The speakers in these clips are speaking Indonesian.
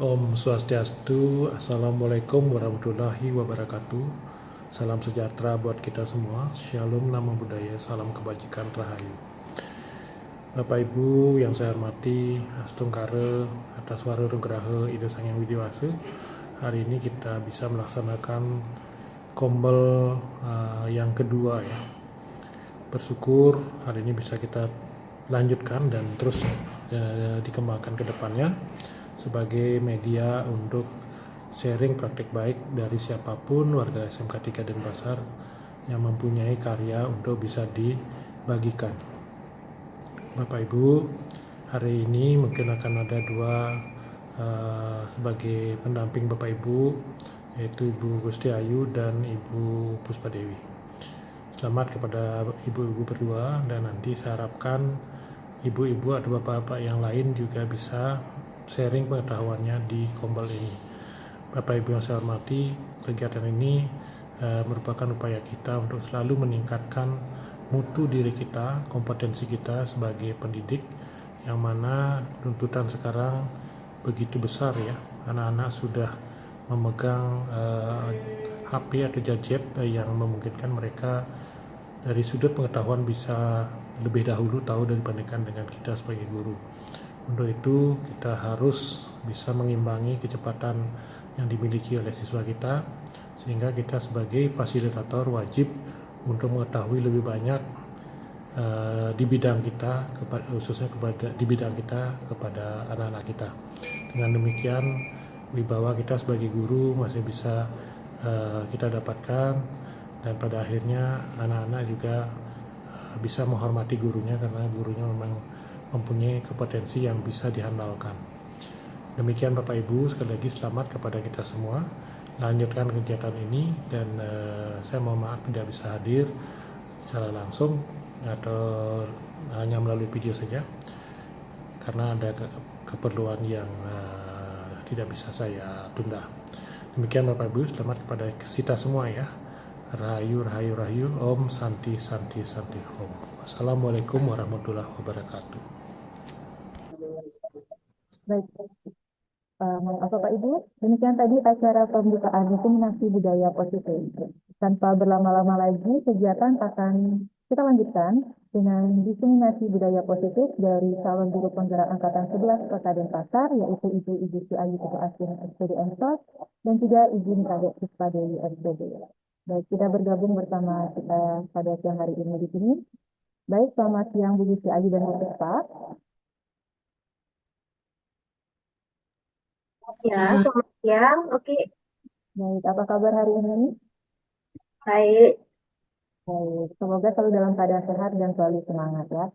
Om Swastiastu, Assalamualaikum warahmatullahi wabarakatuh. Salam sejahtera buat kita semua. Shalom, Namo Buddhaya, salam kebajikan, rahayu. Bapak Ibu yang saya hormati, Astungkara atas Warunugraha Ida Sang Hyang Widiwasa. Hari ini kita bisa melaksanakan kombel yang kedua ya. Bersyukur hari ini bisa kita lanjutkan dan terus dikembangkan ke depannya sebagai media untuk sharing praktik baik dari siapapun warga SMK 3 Denpasar yang mempunyai karya untuk bisa dibagikan. Bapak Ibu, hari ini mungkin akan ada dua sebagai pendamping Bapak Ibu, yaitu Ibu Gusti Ayu dan Ibu Puspa Dewi. Selamat kepada ibu-ibu berdua, dan nanti saya harapkan ibu-ibu atau bapak-bapak yang lain juga bisa sharing pengetahuannya di kombel ini. Bapak Ibu yang saya hormati, kegiatan ini merupakan upaya kita untuk selalu meningkatkan mutu diri kita, kompetensi kita sebagai pendidik, yang mana tuntutan sekarang begitu besar ya. Anak-anak sudah memegang HP atau gadget yang memungkinkan mereka dari sudut pengetahuan bisa lebih dahulu tahu dibandingkan dengan kita sebagai guru. Untuk itu kita harus bisa mengimbangi kecepatan yang dimiliki oleh siswa kita, sehingga kita sebagai fasilitator wajib untuk mengetahui lebih banyak di bidang kita, khususnya di bidang kita kepada anak-anak kita. Dengan demikian wibawa kita sebagai guru masih bisa kita dapatkan, dan pada akhirnya anak-anak juga bisa menghormati gurunya karena gurunya memang mempunyai kompetensi yang bisa diandalkan. Demikian Bapak Ibu, sekali lagi selamat kepada kita semua. Lanjutkan kegiatan ini, dan saya mohon maaf tidak bisa hadir secara langsung atau hanya melalui video saja karena ada keperluan yang tidak bisa saya tunda. Demikian Bapak Ibu, selamat kepada kita semua ya. Rahayu, rahayu, rahayu. Om Santi, Santi, Santi Om. Wassalamualaikum warahmatullahi wabarakatuh. Baik, Bapak Ibu, demikian tadi acara pembukaan Kombinasi Budaya Positif. Tanpa berlama-lama lagi, kegiatan akan kita lanjutkan dengan diseminasi budaya positif dari calon guru penggerak angkatan 11 Kota Denpasar, yaitu Ibu Idisi Ayu Teguh Asin SPD Ensos dan juga Ibu Kadek Puspa Dewi SPD. Baik, kita bergabung bersama kita pada siang hari ini di sini. Baik, selamat siang Bu Idisi Ayu dan Bu Puspa. Ya, selamat siang. Oke, Baik, apa kabar hari ini? baik. Baik, semoga selalu dalam keadaan sehat dan selalu semangat ya.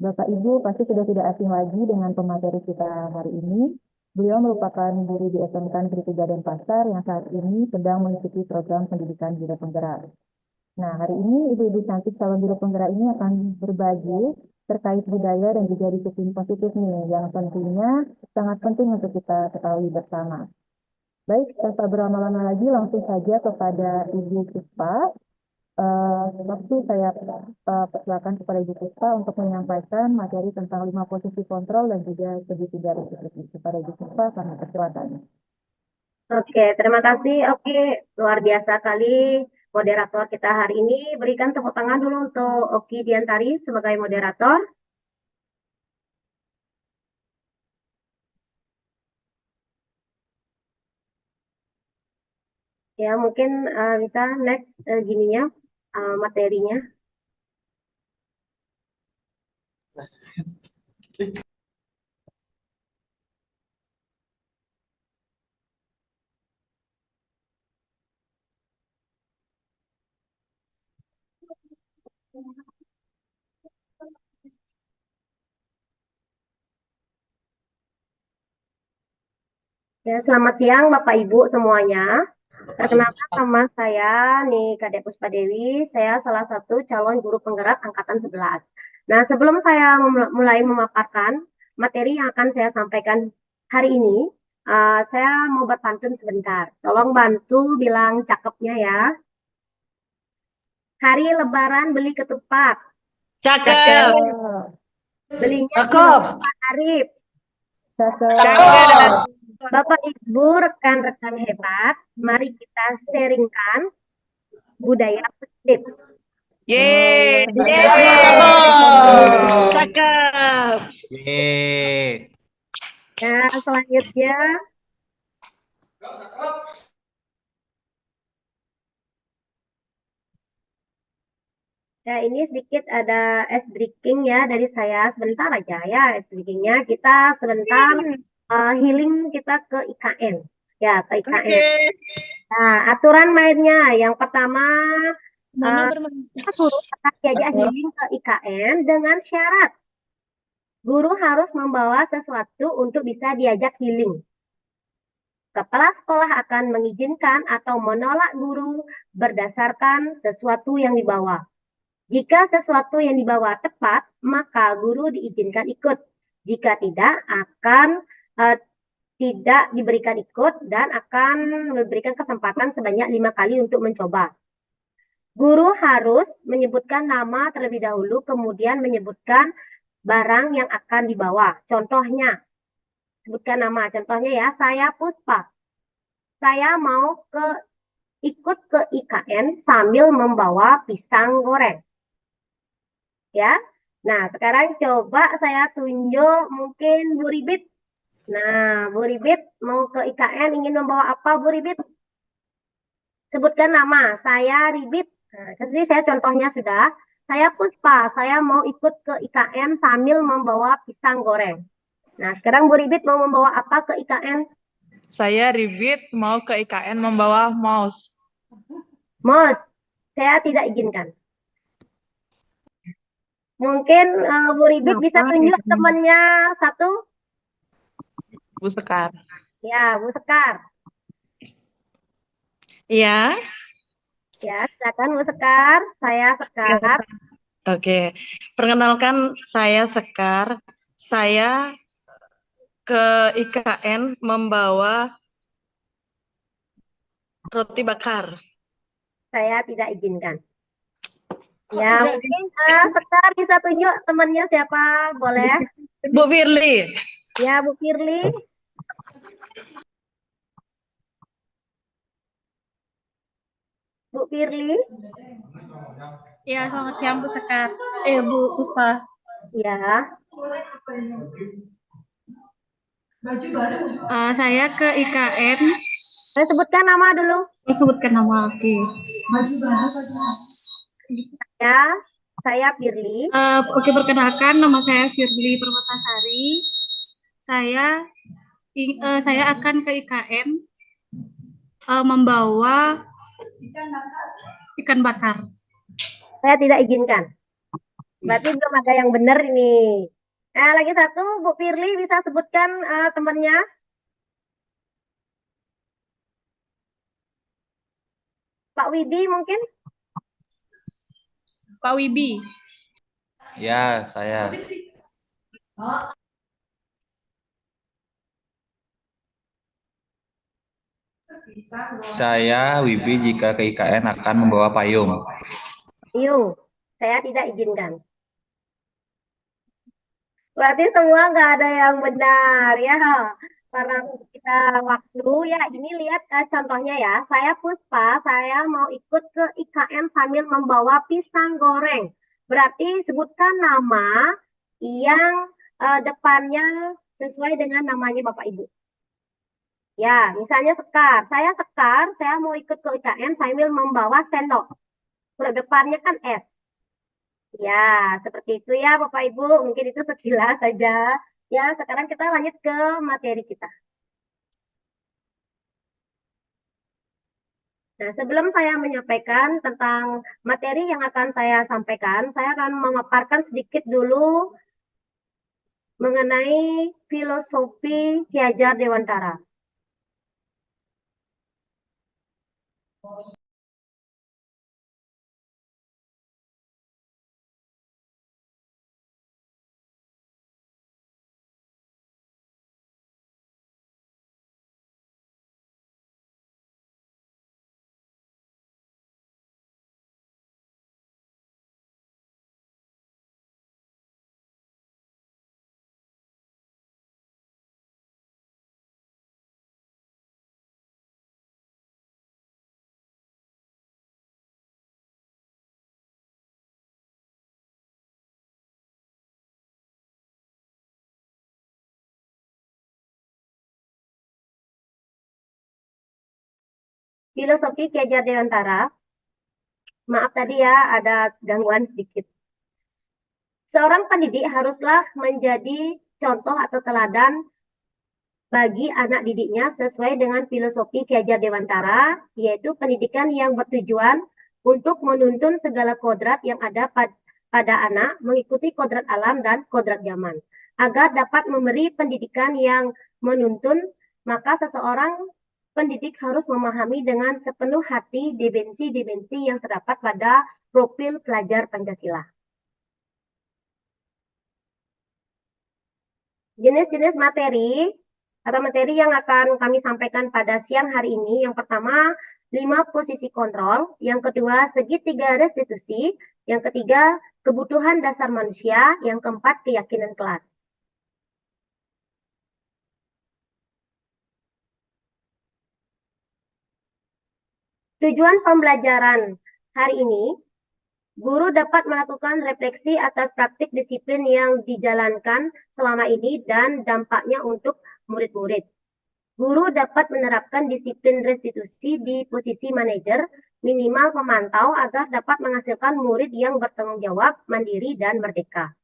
Bapak Ibu pasti sudah tidak asing lagi dengan pemateri kita hari ini. Beliau merupakan guru di SMK Negeri 3 Denpasar yang saat ini sedang mengikuti program pendidikan guru penggerak. Nah, hari ini ibu-ibu cantik calon guru penggerak ini akan berbagi terkait budaya dan juga disiplin positif nih, yang tentunya sangat penting untuk kita ketahui bersama. Baik, tanpa berlama-lama lagi langsung saja kepada Ibu Puspa. Waktu saya persilakan kepada Ibu Puspa untuk menyampaikan materi tentang 5 posisi kontrol dan juga segitiga restitusi. Kepada Ibu Puspa, kami persilakan. Oke, terima kasih. Oke, luar biasa kali moderator kita hari ini. Berikan tepuk tangan dulu untuk Oki Diantari sebagai moderator. Ya, mungkin bisa next gininya, materinya. Ya, selamat siang Bapak Ibu semuanya. Perkenalkan nama saya nih Kadek Puspa Dewi. Saya salah satu calon guru penggerak angkatan 11. Nah, sebelum saya mulai memaparkan materi yang akan saya sampaikan hari ini, saya mau berpantun sebentar. Tolong bantu bilang cakepnya ya. Hari Lebaran beli ketupat. Cakep. Belinya di Cakep. Pak Arif. Cakep. Bapak Ibu, rekan-rekan hebat, mari kita sharingkan budaya positif. Yeay. Cakep. Cakep. Yeay. Nah, selanjutnya ya, ini sedikit ada ice breaking ya dari saya. Sebentar aja ya ice breakingnya. Kita sebentar healing kita ke IKN. Ya, ke IKN. Nah, aturan mainnya. Yang pertama, kita guru akan diajak healing ke IKN dengan syarat. Guru harus membawa sesuatu untuk bisa diajak healing. Kepala sekolah akan mengizinkan atau menolak guru berdasarkan sesuatu yang dibawa. Jika sesuatu yang dibawa tepat, maka guru diizinkan ikut. Jika tidak, akan tidak diberikan ikut dan akan memberikan kesempatan sebanyak 5 kali untuk mencoba. Guru harus menyebutkan nama terlebih dahulu, kemudian menyebutkan barang yang akan dibawa. Contohnya, sebutkan nama. Contohnya ya, saya Puspa. Saya mau ikut ke IKN sambil membawa pisang goreng. Ya. Nah, sekarang coba saya tunjuk mungkin Bu Ribit. Nah, Bu Ribit mau ke IKN ingin membawa apa Bu Ribit? Sebutkan nama. Saya Ribit. Nah, kesini saya contohnya sudah. Saya Puspa. Saya mau ikut ke IKN sambil membawa pisang goreng. Nah, sekarang Bu Ribit mau membawa apa ke IKN? Saya Ribit mau ke IKN membawa mouse. Mouse. Saya tidak izinkan. Mungkin Bu Ribit bisa tunjuk temannya satu. Bu Sekar. Ya, Bu Sekar. Iya. Ya, silakan Bu Sekar. Saya Sekar. Oke. Perkenalkan saya Sekar. Saya ke IKN membawa roti bakar. Saya tidak izinkan. Ya, mungkin Sekar bisa tunjuk temannya siapa? Boleh? Bu Firly. Ya, Bu Firly. Bu Firly. Ya, selamat siang Bu Sekar. Bu Puspa. Ya. Saya ke IKN. Saya sebutkan nama dulu. Sebutkan nama. Oke. Ya, saya Firly. Oke, perkenalkan nama saya Firly Permatasari. Saya akan ke IKN membawa ikan bakar. Saya tidak izinkan. Berarti belum ada yang benar ini. Lagi satu, Bu Firly bisa sebutkan temannya. Pak Wibi mungkin? Pak Wibi. Ya, saya. Saya Wibi jika ke IKN akan membawa payung. Yung, saya tidak izinkan. Berarti semua nggak ada yang benar ya. Karena kita waktu ya, ini lihat contohnya ya. Saya Puspa, saya mau ikut ke IKN sambil membawa pisang goreng. Berarti sebutkan nama yang depannya sesuai dengan namanya Bapak Ibu. Ya, misalnya Sekar. Saya mau ikut ke IKN sambil membawa sendok. Huruf depannya kan S. Ya, seperti itu ya Bapak Ibu. Mungkin itu sekilas saja. Ya, sekarang kita lanjut ke materi kita. Nah, sebelum saya menyampaikan tentang materi yang akan saya sampaikan, saya akan memaparkan sedikit dulu mengenai filosofi Ki Hajar Dewantara. Filosofi Ki Hajar Dewantara. Maaf tadi ya, ada gangguan sedikit. Seorang pendidik haruslah menjadi contoh atau teladan bagi anak didiknya sesuai dengan filosofi Ki Hajar Dewantara, yaitu pendidikan yang bertujuan untuk menuntun segala kodrat yang ada pada anak, mengikuti kodrat alam dan kodrat zaman. Agar dapat memberi pendidikan yang menuntun, maka seseorang pendidik harus memahami dengan sepenuh hati dimensi-dimensi yang terdapat pada profil pelajar Pancasila. Jenis-jenis materi atau materi yang akan kami sampaikan pada siang hari ini, yang pertama 5 posisi kontrol, yang kedua segitiga restitusi, yang ketiga kebutuhan dasar manusia, yang keempat keyakinan kelas. Tujuan pembelajaran hari ini, guru dapat melakukan refleksi atas praktik disiplin yang dijalankan selama ini dan dampaknya untuk murid-murid. Guru dapat menerapkan disiplin restitusi di posisi manajer, minimal pemantau agar dapat menghasilkan murid yang bertanggung jawab, mandiri, dan merdeka.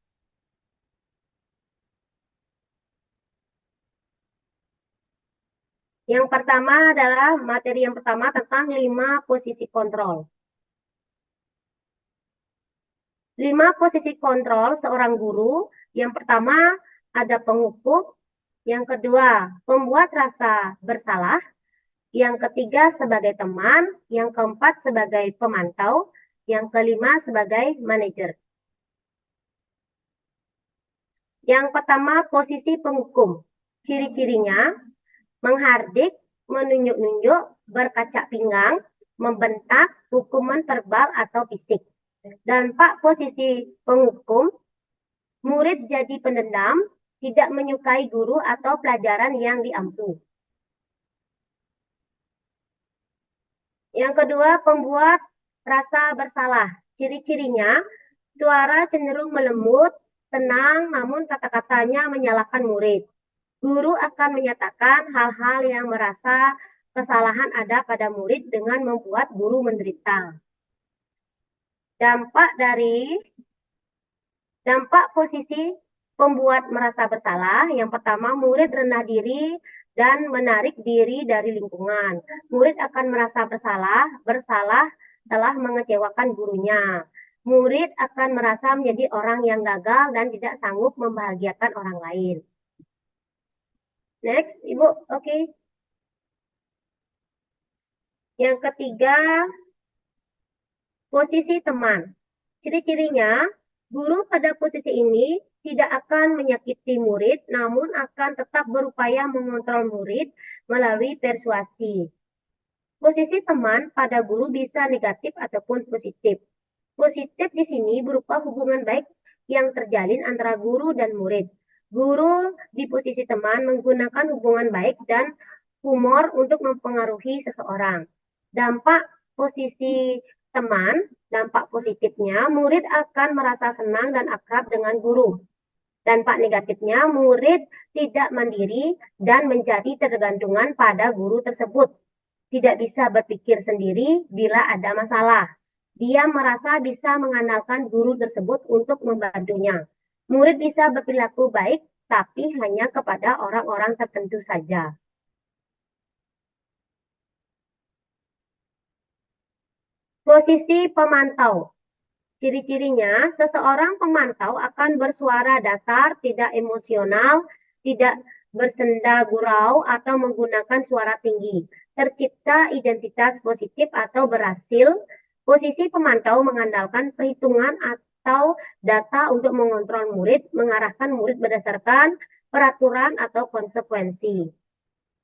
Yang pertama adalah materi yang pertama tentang 5 posisi kontrol. 5 posisi kontrol seorang guru. Yang pertama ada pengukuh, yang kedua pembuat rasa bersalah, yang ketiga sebagai teman, yang keempat sebagai pemantau, yang kelima sebagai manajer. Yang pertama posisi penghukum. Ciri-cirinya menghardik, menunjuk-nunjuk, berkaca pinggang, membentak, hukuman verbal atau fisik. Dan Pak posisi penghukum, murid jadi pendendam, tidak menyukai guru atau pelajaran yang diampu. Yang kedua, pembuat rasa bersalah. Ciri-cirinya, suara cenderung melembut, tenang, namun kata-katanya menyalahkan murid. Guru akan menyatakan hal-hal yang merasa kesalahan ada pada murid dengan membuat guru menderita. Dampak posisi pembuat merasa bersalah. Yang pertama, murid rendah diri dan menarik diri dari lingkungan. Murid akan merasa bersalah telah mengecewakan gurunya. Murid akan merasa menjadi orang yang gagal dan tidak sanggup membahagiakan orang lain. Next, Ibu, oke. Yang ketiga, posisi teman. Ciri-cirinya, guru pada posisi ini tidak akan menyakiti murid, namun akan tetap berupaya mengontrol murid melalui persuasi. Posisi teman pada guru bisa negatif ataupun positif. Positif di sini berupa hubungan baik yang terjalin antara guru dan murid. Guru di posisi teman menggunakan hubungan baik dan humor untuk mempengaruhi seseorang. Dampak posisi teman, dampak positifnya, murid akan merasa senang dan akrab dengan guru. Dampak negatifnya, murid tidak mandiri dan menjadi tergantungan pada guru tersebut. Tidak bisa berpikir sendiri bila ada masalah. Dia merasa bisa mengandalkan guru tersebut untuk membantunya. Murid bisa berperilaku baik, tapi hanya kepada orang-orang tertentu saja. Posisi pemantau. Ciri-cirinya, seseorang pemantau akan bersuara datar, tidak emosional, tidak bersenda gurau, atau menggunakan suara tinggi. Tercipta identitas positif atau berhasil. Posisi pemantau mengandalkan perhitungan atau data untuk mengontrol murid, mengarahkan murid berdasarkan peraturan atau konsekuensi.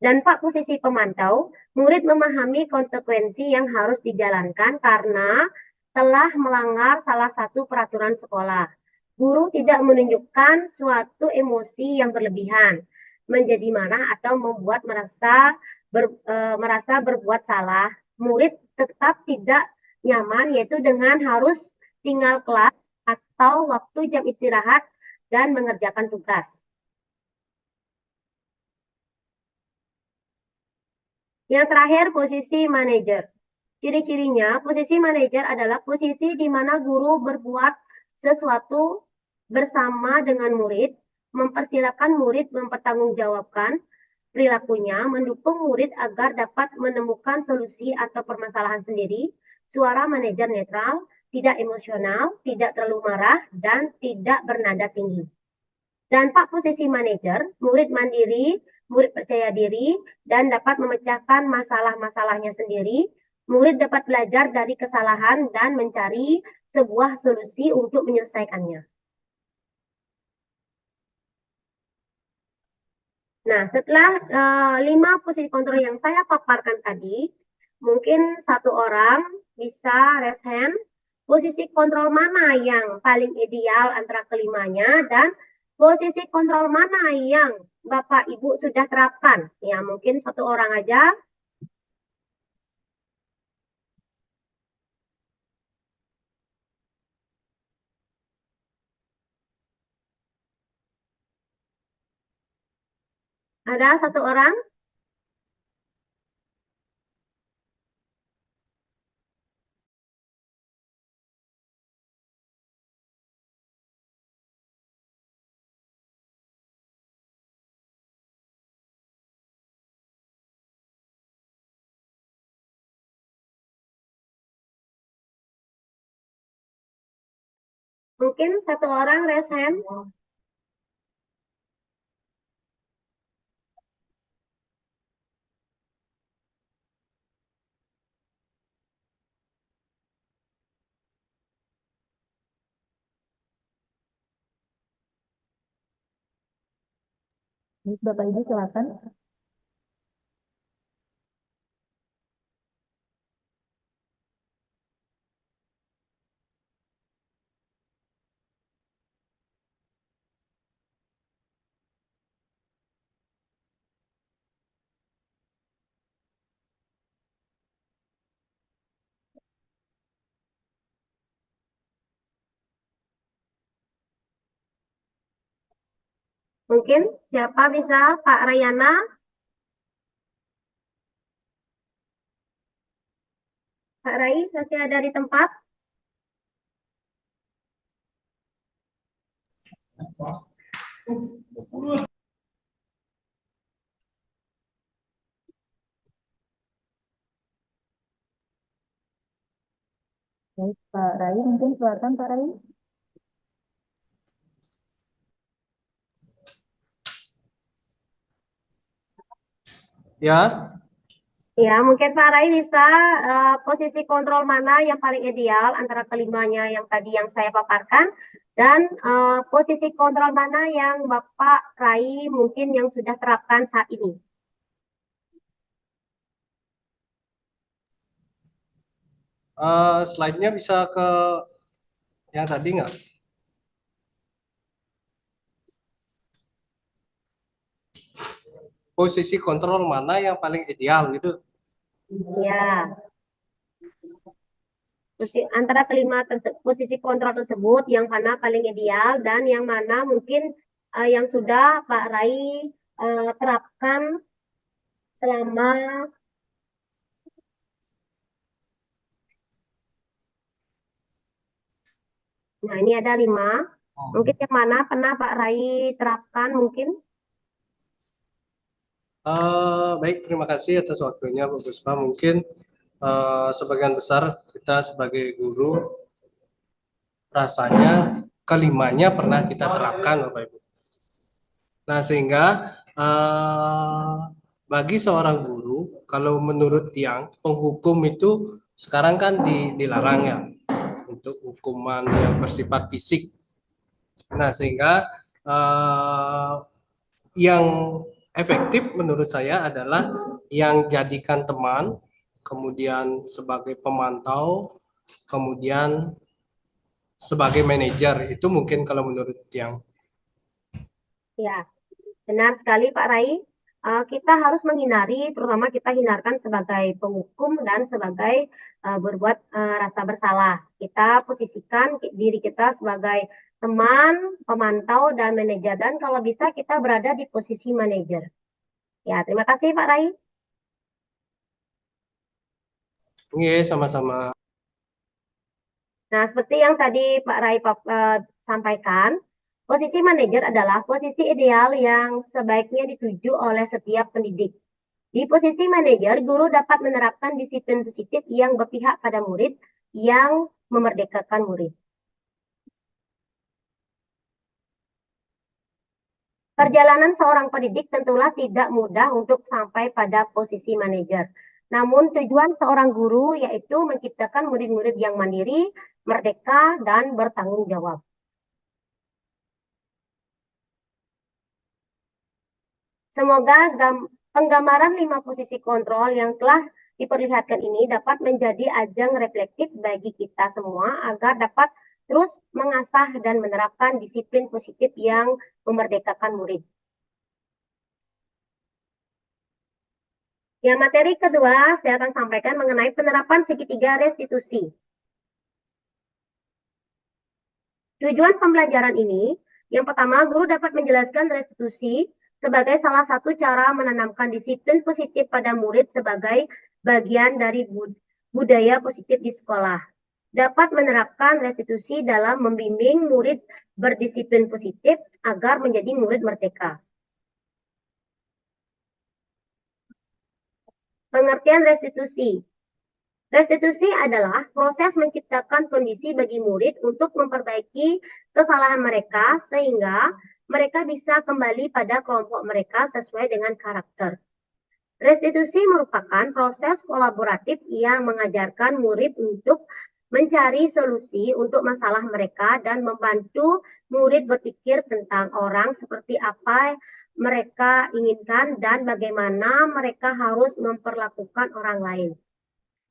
Dampak posisi pemantau, murid memahami konsekuensi yang harus dijalankan karena telah melanggar salah satu peraturan sekolah. Guru tidak menunjukkan suatu emosi yang berlebihan, menjadi marah atau membuat merasa berbuat salah. Murid tetap tidak nyaman, yaitu dengan harus tinggal kelas atau waktu jam istirahat dan mengerjakan tugas. Yang terakhir, posisi manajer. Ciri-cirinya, posisi manajer adalah posisi di mana guru berbuat sesuatu bersama dengan murid, mempersilahkan murid mempertanggungjawabkan perilakunya, mendukung murid agar dapat menemukan solusi atau permasalahan sendiri. Suara manajer netral, tidak emosional, tidak terlalu marah, dan tidak bernada tinggi. Dampak posisi manajer, murid mandiri, murid percaya diri, dan dapat memecahkan masalah-masalahnya sendiri. Murid dapat belajar dari kesalahan dan mencari sebuah solusi untuk menyelesaikannya. Nah, setelah 5 posisi kontrol yang saya paparkan tadi, mungkin satu orang bisa raise hand, posisi kontrol mana yang paling ideal antara kelimanya, dan posisi kontrol mana yang Bapak Ibu sudah terapkan. Ya, mungkin satu orang aja. Ada satu orang? Mungkin satu orang raise hand. Bapak Ibu silakan. Mungkin siapa bisa? Pak Rayana? Pak Rai masih ada di tempat? Baik, Pak Rai, mungkin silakan Pak Rai. Ya, Ya, mungkin Pak Rai bisa posisi kontrol mana yang paling ideal antara kelimanya yang tadi yang saya paparkan dan posisi kontrol mana yang Bapak Rai mungkin yang sudah terapkan saat ini. slide-nya bisa ke yang tadi nggak? Posisi kontrol mana yang paling ideal gitu? Ya, antara posisi kontrol tersebut yang mana paling ideal dan yang mana mungkin yang sudah Pak Rai terapkan selama nah ini ada 5. Mungkin yang mana pernah Pak Rai terapkan mungkin? Baik, terima kasih atas waktunya Bu Puspa. Mungkin sebagian besar kita sebagai guru rasanya kelimanya pernah kita terapkan Bapak Ibu. Nah, sehingga bagi seorang guru, kalau menurut Tiang, penghukum itu sekarang kan dilarang ya untuk hukuman yang bersifat fisik. Nah, sehingga yang efektif menurut saya adalah yang jadikan teman, kemudian sebagai pemantau, kemudian sebagai manajer. Itu mungkin kalau menurut Tiang. Ya, benar sekali Pak Rai. Kita harus menghindari, terutama kita hindarkan sebagai penghukum dan sebagai berbuat rasa bersalah. Kita posisikan diri kita sebagai teman, pemantau, dan manajer. Dan kalau bisa kita berada di posisi manajer. Ya, terima kasih Pak Rai. Iya, sama-sama. Nah, seperti yang tadi Pak Rai sampaikan, posisi manajer adalah posisi ideal yang sebaiknya dituju oleh setiap pendidik. Di posisi manajer, guru dapat menerapkan disiplin positif yang berpihak pada murid yang memerdekakan murid. Perjalanan seorang pendidik tentulah tidak mudah untuk sampai pada posisi manajer. Namun tujuan seorang guru yaitu menciptakan murid-murid yang mandiri, merdeka, dan bertanggung jawab. Semoga penggambaran 5 posisi kontrol yang telah diperlihatkan ini dapat menjadi ajang reflektif bagi kita semua agar dapat terus mengasah dan menerapkan disiplin positif yang memerdekakan murid. Ya, materi kedua saya akan sampaikan mengenai penerapan segitiga restitusi. Tujuan pembelajaran ini, yang pertama, guru dapat menjelaskan restitusi sebagai salah satu cara menanamkan disiplin positif pada murid sebagai bagian dari budaya positif di sekolah. Dapat menerapkan restitusi dalam membimbing murid berdisiplin positif agar menjadi murid merdeka. Pengertian restitusi. Restitusi adalah proses menciptakan kondisi bagi murid untuk memperbaiki kesalahan mereka sehingga mereka bisa kembali pada kelompok mereka sesuai dengan karakter. Restitusi merupakan proses kolaboratif yang mengajarkan murid untuk mencari solusi untuk masalah mereka dan membantu murid berpikir tentang orang seperti apa mereka inginkan dan bagaimana mereka harus memperlakukan orang lain.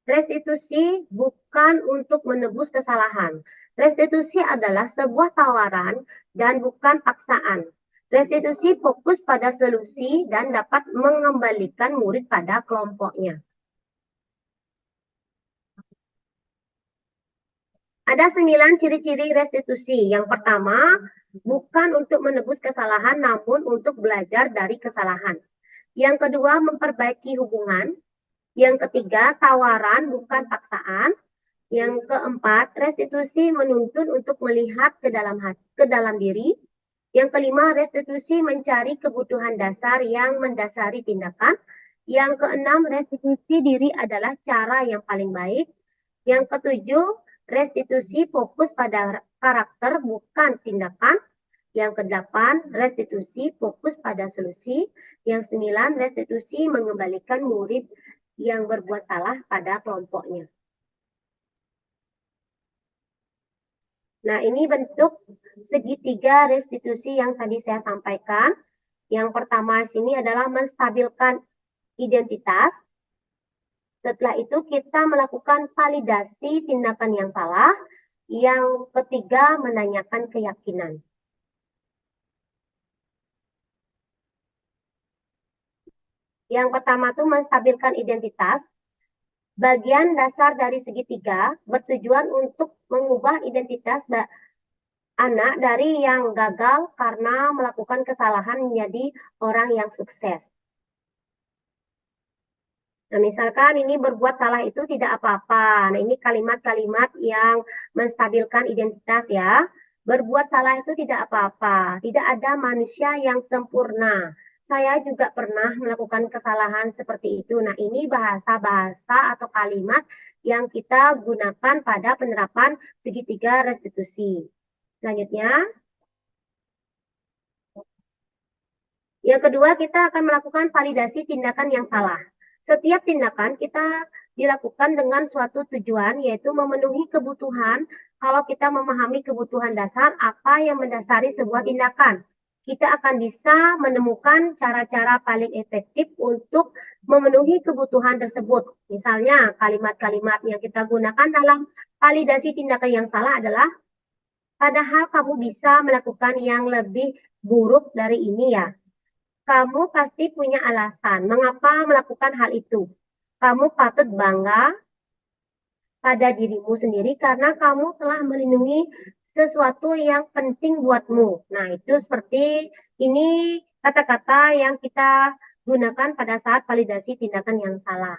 Restitusi bukan untuk menebus kesalahan. Restitusi adalah sebuah tawaran dan bukan paksaan. Restitusi fokus pada solusi dan dapat mengembalikan murid pada kelompoknya. Ada 9 ciri-ciri restitusi. Yang pertama, bukan untuk menebus kesalahan, namun untuk belajar dari kesalahan. Yang kedua, memperbaiki hubungan. Yang ketiga, tawaran bukan paksaan. Yang keempat, restitusi menuntun untuk melihat ke dalam diri. Yang kelima, restitusi mencari kebutuhan dasar yang mendasari tindakan. Yang keenam, restitusi diri adalah cara yang paling baik. Yang ketujuh, restitusi fokus pada karakter bukan tindakan. Yang kedelapan, restitusi fokus pada solusi. Yang sembilan, restitusi mengembalikan murid yang berbuat salah pada kelompoknya. Nah, ini bentuk segitiga restitusi yang tadi saya sampaikan. Yang pertama sini adalah menstabilkan identitas. Setelah itu kita melakukan validasi tindakan yang salah. Yang ketiga, menanyakan keyakinan. Yang pertama itu menstabilkan identitas. Bagian dasar dari segitiga bertujuan untuk mengubah identitas anak dari yang gagal karena melakukan kesalahan menjadi orang yang sukses. Nah, misalkan ini berbuat salah itu tidak apa-apa. Nah, ini kalimat-kalimat yang menstabilkan identitas ya. Berbuat salah itu tidak apa-apa. Tidak ada manusia yang sempurna. Saya juga pernah melakukan kesalahan seperti itu. Nah, ini bahasa-bahasa atau kalimat yang kita gunakan pada penerapan segitiga restitusi. Selanjutnya, yang kedua kita akan melakukan validasi tindakan yang salah. Setiap tindakan kita dilakukan dengan suatu tujuan, yaitu memenuhi kebutuhan. Kalau kita memahami kebutuhan dasar, apa yang mendasari sebuah tindakan, kita akan bisa menemukan cara-cara paling efektif untuk memenuhi kebutuhan tersebut. Misalnya, kalimat-kalimat yang kita gunakan dalam validasi tindakan yang salah adalah, padahal kamu bisa melakukan yang lebih buruk dari ini ya. Kamu pasti punya alasan mengapa melakukan hal itu. Kamu patut bangga pada dirimu sendiri karena kamu telah melindungi sesuatu yang penting buatmu. Nah, itu seperti ini kata-kata yang kita gunakan pada saat validasi tindakan yang salah.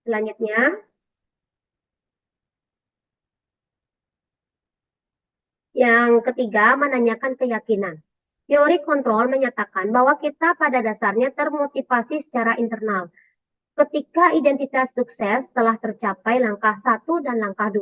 Selanjutnya, yang ketiga, menanyakan keyakinan. Teori kontrol menyatakan bahwa kita pada dasarnya termotivasi secara internal. Ketika identitas sukses telah tercapai langkah 1 dan langkah 2,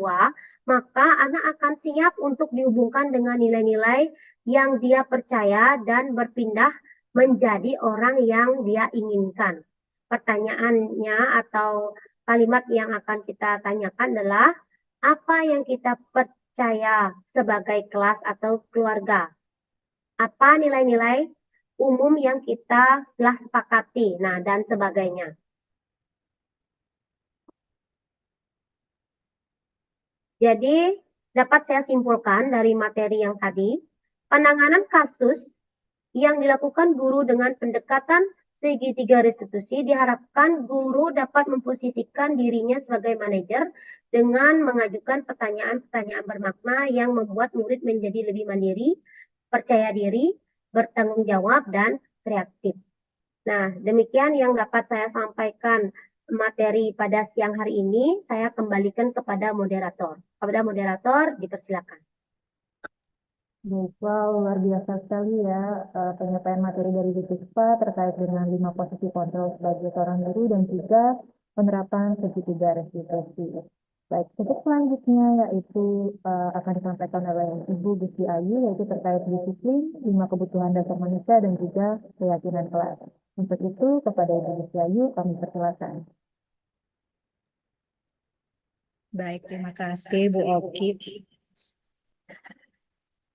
maka anak akan siap untuk dihubungkan dengan nilai-nilai yang dia percaya dan berpindah menjadi orang yang dia inginkan. Pertanyaannya atau kalimat yang akan kita tanyakan adalah, apa yang kita percaya sebagai kelas atau keluarga? Apa nilai-nilai umum yang kita telah sepakati, nah dan sebagainya. Jadi dapat saya simpulkan dari materi yang tadi, penanganan kasus yang dilakukan guru dengan pendekatan segitiga restitusi diharapkan guru dapat memposisikan dirinya sebagai manajer dengan mengajukan pertanyaan-pertanyaan bermakna yang membuat murid menjadi lebih mandiri, percaya diri, bertanggung jawab, dan kreatif. Nah, demikian yang dapat saya sampaikan materi pada siang hari ini. Saya kembalikan kepada moderator. Kepada moderator, dipersilakan. Baik, wow, luar biasa sekali ya penyampaian materi dari Bu Puspa terkait dengan 5 posisi kontrol sebagai seorang guru dan juga penerapan segitiga restitusi. Baik, untuk selanjutnya yaitu akan disampaikan oleh Ibu Gusti Ayu, yaitu terkait disiplin, 5 kebutuhan dasar manusia dan juga keyakinan kelas. Untuk itu, kepada Ibu Gusti Ayu kami persilakan. Baik, terima kasih Bu Oki.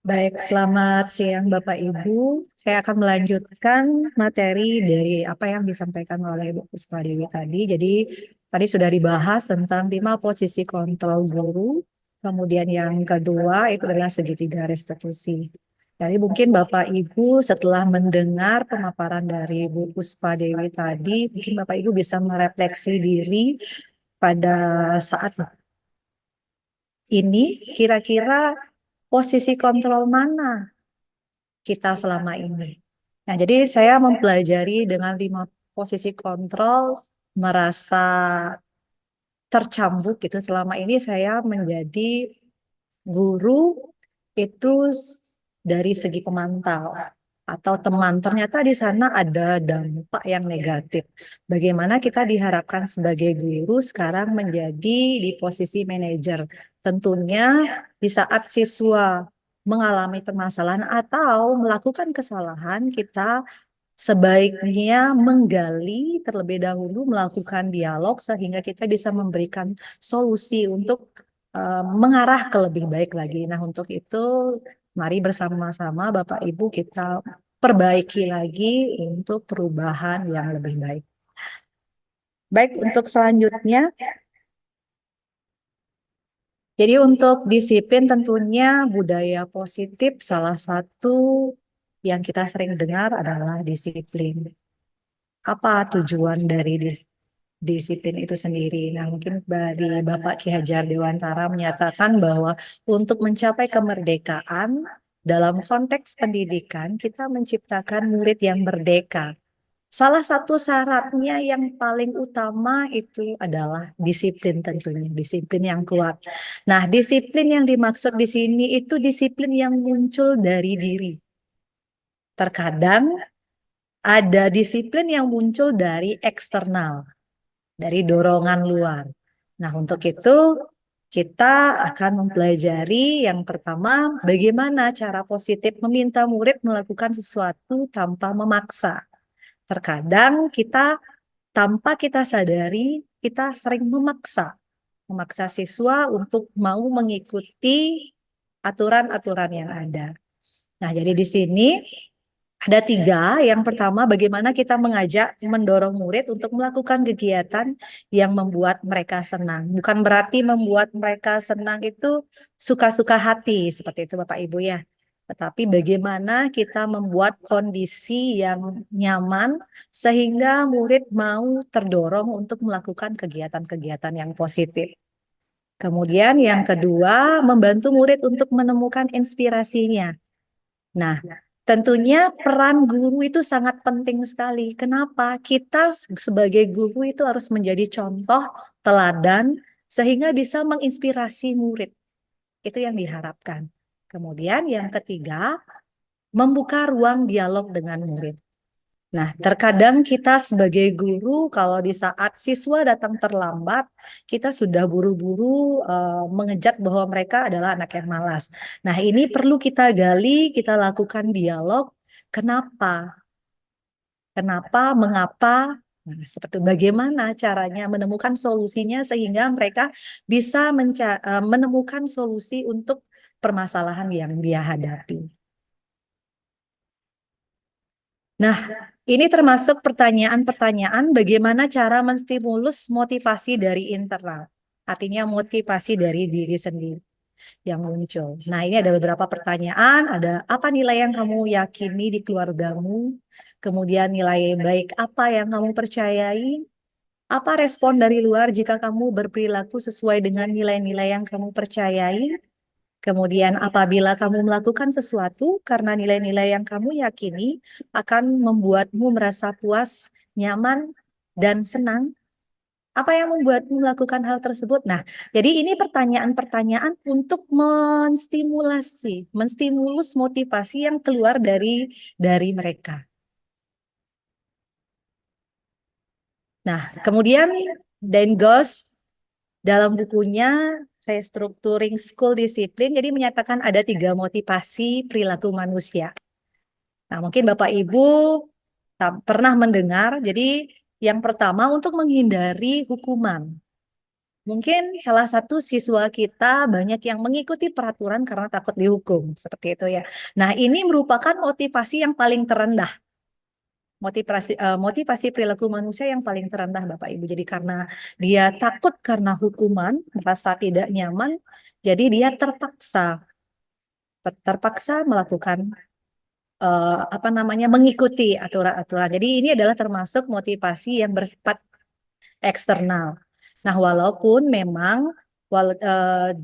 Baik, selamat siang Bapak Ibu. Saya akan melanjutkan materi dari apa yang disampaikan oleh Bu Puspa Dewi tadi. Jadi tadi sudah dibahas tentang 5 posisi kontrol guru. Kemudian yang kedua itu adalah segitiga restitusi. Jadi mungkin Bapak Ibu setelah mendengar pemaparan dari Bu Puspa Dewi tadi, mungkin Bapak Ibu bisa merefleksi diri pada saat ini kira-kira posisi kontrol mana kita selama ini. Nah, jadi saya mempelajari dengan 5 posisi kontrol, merasa tercambuk gitu. Selama ini saya menjadi guru itu dari segi pemantau atau teman. Ternyata di sana ada dampak yang negatif. Bagaimana kita diharapkan sebagai guru sekarang menjadi di posisi manajer. Tentunya di saat siswa mengalami permasalahan atau melakukan kesalahan, kita sebaiknya menggali terlebih dahulu, melakukan dialog sehingga kita bisa memberikan solusi untuk mengarah ke lebih baik lagi. Nah, untuk itu mari bersama-sama Bapak Ibu kita perbaiki lagi untuk perubahan yang lebih baik. Baik, untuk selanjutnya, jadi untuk disiplin tentunya budaya positif salah satu yang kita sering dengar adalah disiplin. Apa tujuan dari disiplin itu sendiri? Nah, mungkin dari Bapak Ki Hajar Dewantara menyatakan bahwa untuk mencapai kemerdekaan dalam konteks pendidikan, kita menciptakan murid yang merdeka. Salah satu syaratnya yang paling utama itu adalah disiplin tentunya, disiplin yang kuat. Nah, disiplin yang dimaksud di sini itu disiplin yang muncul dari diri. Terkadang ada disiplin yang muncul dari eksternal, dari dorongan luar. Nah, untuk itu kita akan mempelajari yang pertama, bagaimana cara positif meminta murid melakukan sesuatu tanpa memaksa. Terkadang kita tanpa kita sadari, kita sering memaksa siswa untuk mau mengikuti aturan-aturan yang ada. Nah, jadi di sini ada 3. Yang pertama, bagaimana kita mengajak, mendorong murid untuk melakukan kegiatan yang membuat mereka senang. Bukan berarti membuat mereka senang itu suka-suka hati, seperti itu Bapak Ibu ya. Tetapi bagaimana kita membuat kondisi yang nyaman sehingga murid mau terdorong untuk melakukan kegiatan-kegiatan yang positif. Kemudian yang kedua, membantu murid untuk menemukan inspirasinya. Nah, tentunya peran guru itu sangat penting sekali. Kenapa? Kita sebagai guru itu harus menjadi contoh, teladan, sehingga bisa menginspirasi murid. Itu yang diharapkan. Kemudian yang ketiga, membuka ruang dialog dengan murid. Nah, terkadang kita sebagai guru, kalau di saat siswa datang terlambat, kita sudah buru-buru mengejak bahwa mereka adalah anak yang malas. Nah, ini perlu kita gali, kita lakukan dialog. Kenapa? Kenapa? Mengapa? Nah, seperti bagaimana caranya menemukan solusinya sehingga mereka bisa menemukan solusi untuk permasalahan yang dia hadapi. Nah, ini termasuk pertanyaan-pertanyaan bagaimana cara menstimulus motivasi dari internal. Artinya motivasi dari diri sendiri yang muncul. Nah, ini ada beberapa pertanyaan. Ada apa nilai yang kamu yakini di keluargamu? Kemudian nilai baik apa yang kamu percayai? Apa respon dari luar jika kamu berperilaku sesuai dengan nilai-nilai yang kamu percayai? Kemudian apabila kamu melakukan sesuatu karena nilai-nilai yang kamu yakini akan membuatmu merasa puas, nyaman, dan senang. Apa yang membuatmu melakukan hal tersebut? Nah, jadi ini pertanyaan-pertanyaan untuk menstimulus motivasi yang keluar dari mereka. Nah, kemudian Dan Goss dalam bukunya Restructuring School Discipline, jadi menyatakan ada 3 motivasi perilaku manusia. Nah, mungkin Bapak Ibu pernah mendengar, jadi yang pertama untuk menghindari hukuman. Mungkin salah satu siswa kita banyak yang mengikuti peraturan karena takut dihukum, seperti itu ya. Nah, ini merupakan motivasi yang paling terendah. Motivasi perilaku manusia yang paling terendah Bapak Ibu. Jadi karena dia takut karena hukuman, merasa tidak nyaman, jadi dia terpaksa melakukan mengikuti aturan-aturan. Jadi ini adalah termasuk motivasi yang bersifat eksternal. Nah, walaupun memang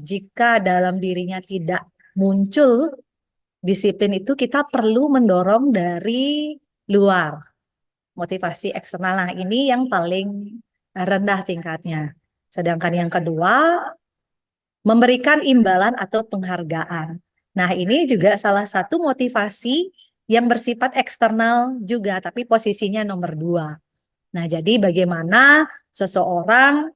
jika dalam dirinya tidak muncul disiplin itu, kita perlu mendorong dari luar, motivasi eksternal. Nah, ini yang paling rendah tingkatnya. Sedangkan yang kedua, memberikan imbalan atau penghargaan. Nah, ini juga salah satu motivasi yang bersifat eksternal juga, tapi posisinya nomor 2. Nah, jadi bagaimana seseorang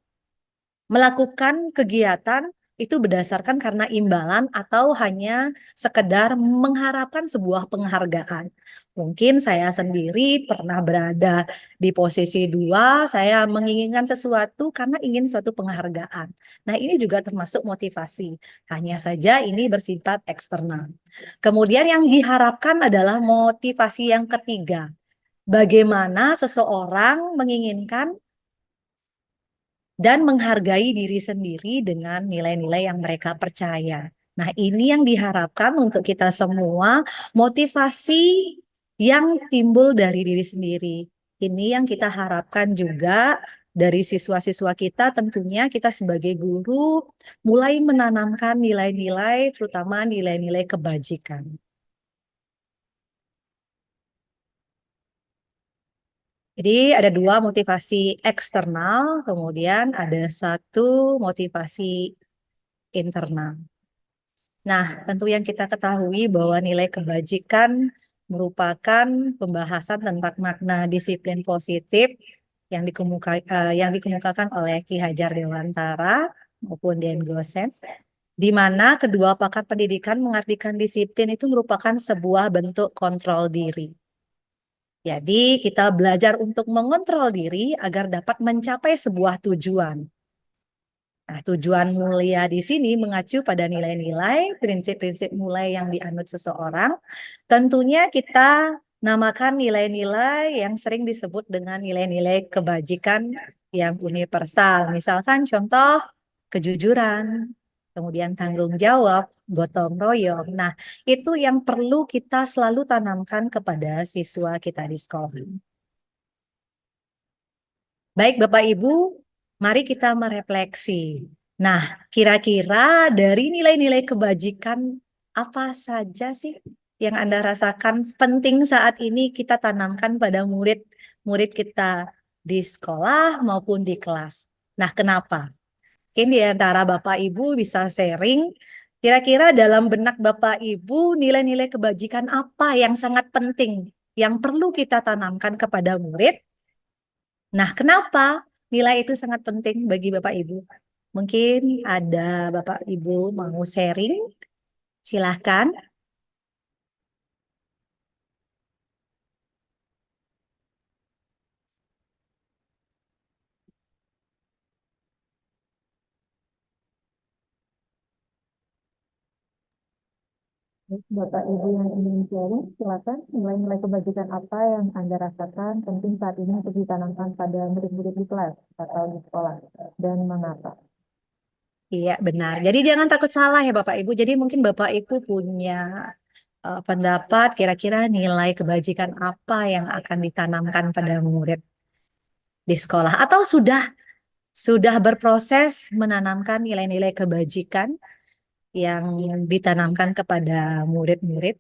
melakukan kegiatan itu berdasarkan karena imbalan atau hanya sekedar mengharapkan sebuah penghargaan. Mungkin saya sendiri pernah berada di posisi 2, saya menginginkan sesuatu karena ingin suatu penghargaan. Nah, ini juga termasuk motivasi. Hanya saja ini bersifat eksternal. Kemudian yang diharapkan adalah motivasi yang ketiga. Bagaimana seseorang menginginkan dan menghargai diri sendiri dengan nilai-nilai yang mereka percaya. Nah, ini yang diharapkan untuk kita semua, motivasi yang timbul dari diri sendiri. Ini yang kita harapkan juga dari siswa-siswa kita, tentunya kita sebagai guru mulai menanamkan nilai-nilai, terutama nilai-nilai kebajikan. Jadi ada 2 motivasi eksternal, kemudian ada 1 motivasi internal. Nah, tentu yang kita ketahui bahwa nilai kebajikan merupakan pembahasan tentang makna disiplin positif yang dikemukakan oleh Ki Hajar Dewantara maupun Dian Gosen, di mana kedua pakar pendidikan mengartikan disiplin itu merupakan sebuah bentuk kontrol diri. Jadi kita belajar untuk mengontrol diri agar dapat mencapai sebuah tujuan. Nah, tujuan mulia di sini mengacu pada nilai-nilai, prinsip-prinsip mulai yang dianut seseorang. Tentunya kita namakan nilai-nilai yang sering disebut dengan nilai-nilai kebajikan yang universal. Misalkan contoh kejujuran, kemudian tanggung jawab, gotong royong. Nah, itu yang perlu kita selalu tanamkan kepada siswa kita di sekolah. Baik, Bapak Ibu, mari kita merefleksi. Nah, kira-kira dari nilai-nilai kebajikan apa saja sih yang Anda rasakan penting saat ini kita tanamkan pada murid-murid kita di sekolah maupun di kelas? Nah, kenapa? Mungkin di antara Bapak Ibu bisa sharing, kira-kira dalam benak Bapak Ibu nilai-nilai kebajikan apa yang sangat penting yang perlu kita tanamkan kepada murid. Nah, kenapa nilai itu sangat penting bagi Bapak Ibu? Mungkin ada Bapak Ibu mau sharing? Silahkan. Bapak Ibu yang ingin sharing, silakan nilai-nilai kebajikan apa yang Anda rasakan penting saat ini untuk ditanamkan pada murid-murid di kelas atau di sekolah dan mengapa? Iya, benar. Jadi jangan takut salah ya Bapak Ibu. Jadi mungkin Bapak Ibu punya pendapat kira-kira nilai kebajikan apa yang akan ditanamkan pada murid di sekolah atau sudah berproses menanamkan nilai-nilai kebajikan yang ditanamkan kepada murid-murid.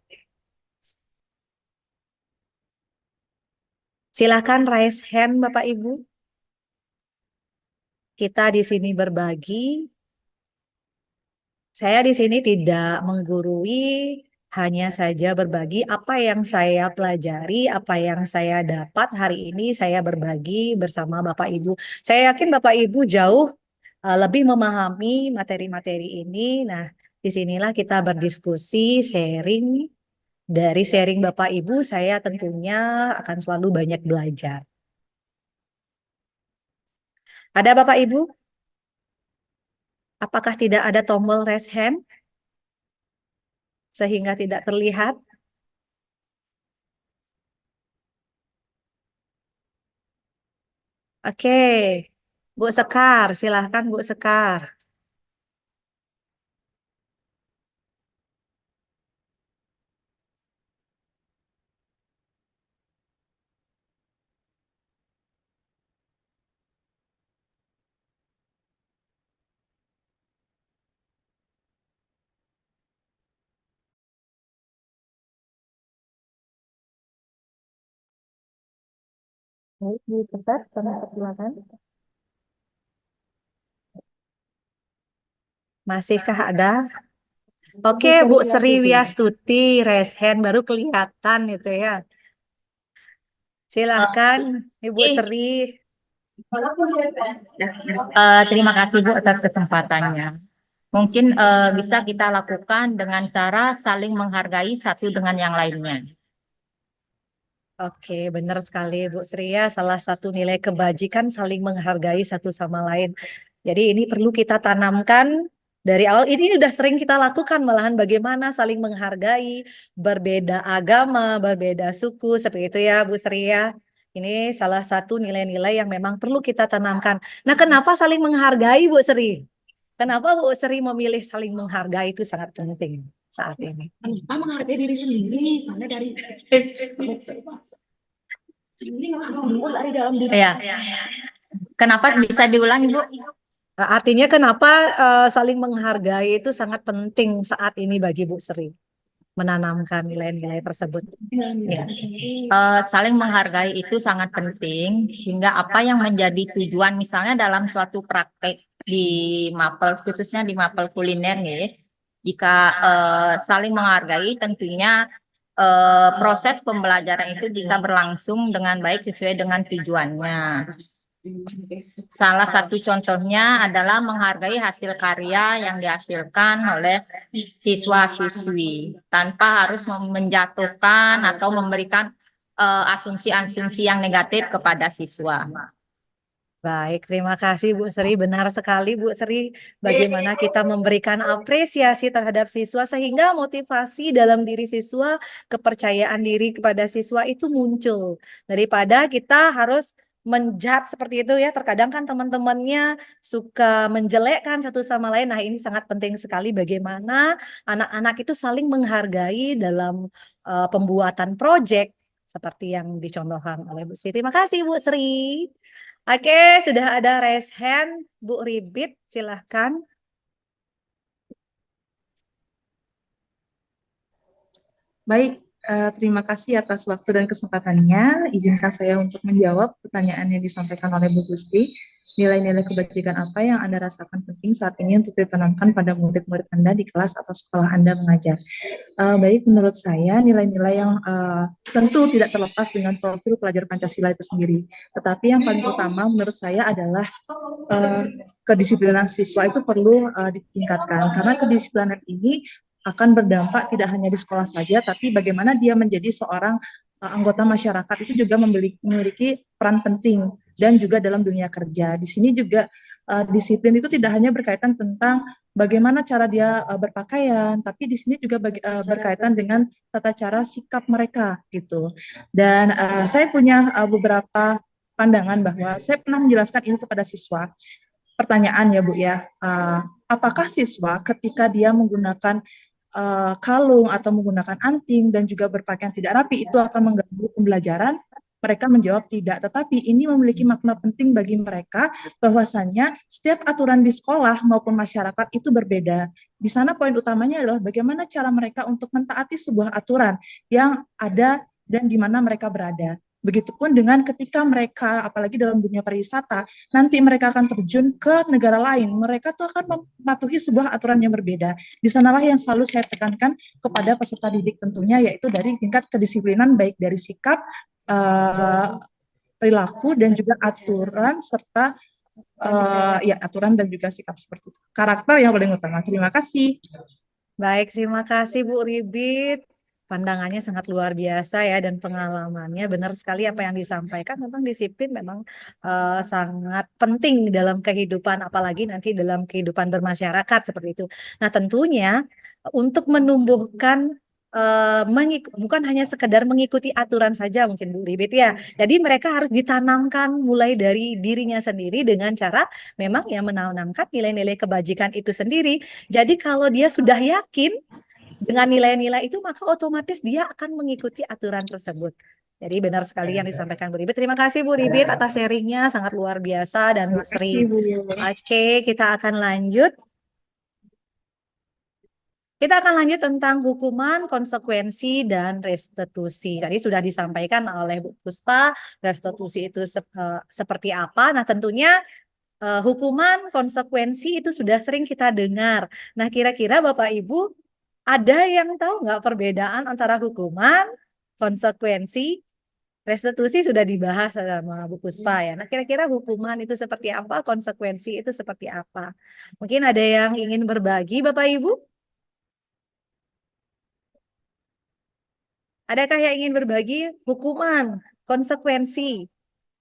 Silakan raise hand Bapak Ibu. Kita di sini berbagi. Saya di sini tidak menggurui, hanya saja berbagi apa yang saya pelajari, apa yang saya dapat hari ini saya berbagi bersama Bapak Ibu. Saya yakin Bapak Ibu jauh lebih memahami materi-materi ini. Nah, disinilah kita berdiskusi, sharing. Dari sharing Bapak Ibu, saya tentunya akan selalu banyak belajar. Ada Bapak Ibu? Apakah tidak ada tombol raise hand sehingga tidak terlihat? Oke, Bu Sekar, silahkan Bu Sekar. Baik, Bu Ustaz, kami persilakan. Masihkah ada? Bu Oke, Sri Bu Sri Wiastuti. Wiastuti, raise hand baru kelihatan itu ya. Silahkan, Ibu Sri. Terima kasih Bu atas kesempatannya. Mungkin bisa kita lakukan dengan cara saling menghargai satu dengan yang lainnya. Oke, benar sekali Bu Sri ya. Salah satu nilai kebajikan saling menghargai satu sama lain. Jadi ini perlu kita tanamkan dari awal. Ini udah sering kita lakukan malahan bagaimana saling menghargai berbeda agama, berbeda suku seperti itu ya Bu Sri ya. Ini salah satu nilai-nilai yang memang perlu kita tanamkan. Nah, kenapa saling menghargai Bu Sri? Kenapa Bu Sri memilih saling menghargai itu sangat penting saat ini? Kenapa menghargai diri sendiri? Karena dari dari dalam diri. Ya. Kenapa bisa diulang Ibu? Nah, artinya kenapa saling menghargai itu sangat penting saat ini bagi Bu Sri menanamkan nilai-nilai tersebut. Ya. Saling menghargai itu sangat penting sehingga apa yang menjadi tujuan misalnya dalam suatu praktek di mapel khususnya di mapel kuliner ya, jika saling menghargai tentunya proses pembelajaran itu bisa berlangsung dengan baik sesuai dengan tujuannya. Salah satu contohnya adalah menghargai hasil karya yang dihasilkan oleh siswa-siswi tanpa harus menjatuhkan atau memberikan asumsi-asumsi yang negatif kepada siswa. Baik, terima kasih Bu Sri. Benar sekali Bu Sri, bagaimana kita memberikan apresiasi terhadap siswa sehingga motivasi dalam diri siswa, kepercayaan diri kepada siswa itu muncul. Daripada kita harus menjudge seperti itu ya, terkadang kan teman-temannya suka menjelekkan satu sama lain. Nah, ini sangat penting sekali bagaimana anak-anak itu saling menghargai dalam pembuatan proyek seperti yang dicontohkan oleh Bu Sri. Terima kasih Bu Sri. Oke, sudah ada raise hand, Bu Ribit, silahkan. Baik, terima kasih atas waktu dan kesempatannya. Izinkan saya untuk menjawab pertanyaan yang disampaikan oleh Bu Gusti. Nilai-nilai kebajikan apa yang Anda rasakan penting saat ini untuk ditanamkan pada murid-murid Anda di kelas atau sekolah Anda mengajar? Baik, menurut saya nilai-nilai yang tentu tidak terlepas dengan profil pelajar Pancasila itu sendiri. Tetapi yang paling utama menurut saya adalah kedisiplinan siswa itu perlu ditingkatkan. Karena kedisiplinan ini akan berdampak tidak hanya di sekolah saja, tapi bagaimana dia menjadi seorang anggota masyarakat itu juga memiliki peran penting dan juga dalam dunia kerja. Di sini juga disiplin itu tidak hanya berkaitan tentang bagaimana cara dia berpakaian, tapi di sini juga berkaitan dengan tata cara sikap mereka gitu. Dan saya punya beberapa pandangan bahwa saya pernah menjelaskan ini kepada siswa. Pertanyaan ya Bu ya, apakah siswa ketika dia menggunakan kalung atau menggunakan anting dan juga berpakaian tidak rapi itu akan mengganggu pembelajaran? Mereka menjawab tidak, tetapi ini memiliki makna penting bagi mereka bahwasannya setiap aturan di sekolah maupun masyarakat itu berbeda. Di sana poin utamanya adalah bagaimana cara mereka untuk mentaati sebuah aturan yang ada dan di mana mereka berada. Begitupun dengan ketika mereka, apalagi dalam dunia pariwisata, nanti mereka akan terjun ke negara lain, mereka tuh akan mematuhi sebuah aturan yang berbeda. Di sanalah yang selalu saya tekankan kepada peserta didik tentunya, yaitu dari tingkat kedisiplinan, baik dari sikap, perilaku, dan juga aturan, serta ya aturan dan juga sikap seperti itu. Karakter yang paling utama. Terima kasih. Baik, terima kasih Bu Ribit. Pandangannya sangat luar biasa ya dan pengalamannya benar sekali apa yang disampaikan tentang disiplin memang sangat penting dalam kehidupan apalagi nanti dalam kehidupan bermasyarakat seperti itu. Nah, tentunya untuk menumbuhkan bukan hanya sekedar mengikuti aturan saja mungkin Bu Ribit ya. Jadi mereka harus ditanamkan mulai dari dirinya sendiri dengan cara memang ya menanamkan nilai-nilai kebajikan itu sendiri. Jadi kalau dia sudah yakin dengan nilai-nilai itu maka otomatis dia akan mengikuti aturan tersebut. Jadi benar sekali yang disampaikan Bu Ribit. Terima kasih Bu Ribit atas sharingnya sangat luar biasa dan Bu Sri. Oke, kita akan lanjut. Kita akan lanjut tentang hukuman, konsekuensi, dan restitusi. Tadi sudah disampaikan oleh Bu Puspa, restitusi itu seperti apa. Nah, tentunya hukuman, konsekuensi itu sudah sering kita dengar. Nah, kira-kira Bapak Ibu ada yang tahu nggak perbedaan antara hukuman, konsekuensi, restitusi sudah dibahas sama Bu Puspa ya. Nah, kira-kira hukuman itu seperti apa, konsekuensi itu seperti apa? Mungkin ada yang ingin berbagi Bapak Ibu? Adakah yang ingin berbagi hukuman, konsekuensi?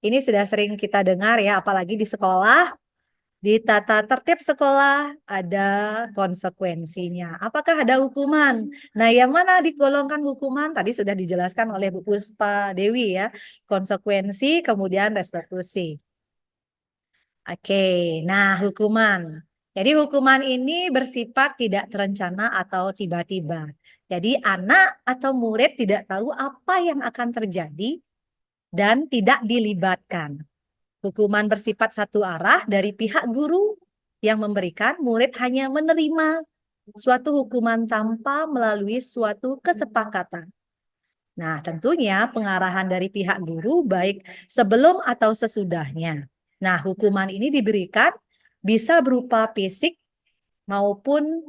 Ini sudah sering kita dengar ya, apalagi di sekolah, di tata tertib sekolah ada konsekuensinya. Apakah ada hukuman? Nah, yang mana digolongkan hukuman? Tadi sudah dijelaskan oleh Bu Puspa Dewi ya, konsekuensi kemudian restitusi. Oke, nah hukuman. Jadi hukuman ini bersifat tidak terencana atau tiba-tiba. Jadi anak atau murid tidak tahu apa yang akan terjadi dan tidak dilibatkan. Hukuman bersifat satu arah dari pihak guru yang memberikan, murid hanya menerima suatu hukuman tanpa melalui suatu kesepakatan. Nah, tentunya pengarahan dari pihak guru baik sebelum atau sesudahnya. Nah, hukuman ini diberikan bisa berupa fisik maupun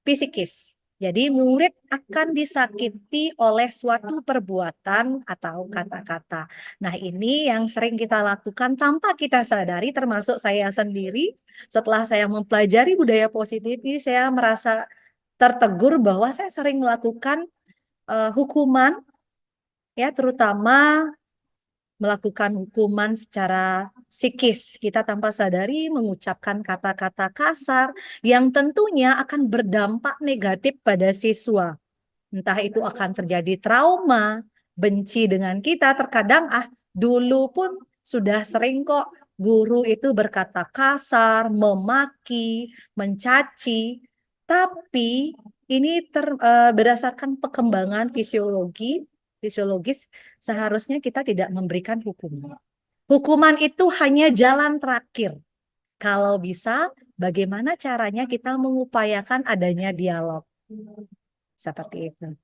psikis. Jadi murid akan disakiti oleh suatu perbuatan atau kata-kata. Nah, ini yang sering kita lakukan tanpa kita sadari, termasuk saya sendiri. Setelah saya mempelajari budaya positif ini, saya merasa tertegur bahwa saya sering melakukan hukuman, ya terutama melakukan hukuman secara psikis. Kita tanpa sadari mengucapkan kata-kata kasar yang tentunya akan berdampak negatif pada siswa. Entah itu akan terjadi trauma, benci dengan kita. Terkadang dulu pun sudah sering kok guru itu berkata kasar, memaki, mencaci. Tapi ini berdasarkan perkembangan fisiologis, seharusnya kita tidak memberikan hukuman. Hukuman itu hanya jalan terakhir. Kalau bisa, bagaimana caranya kita mengupayakan adanya dialog. Seperti itu.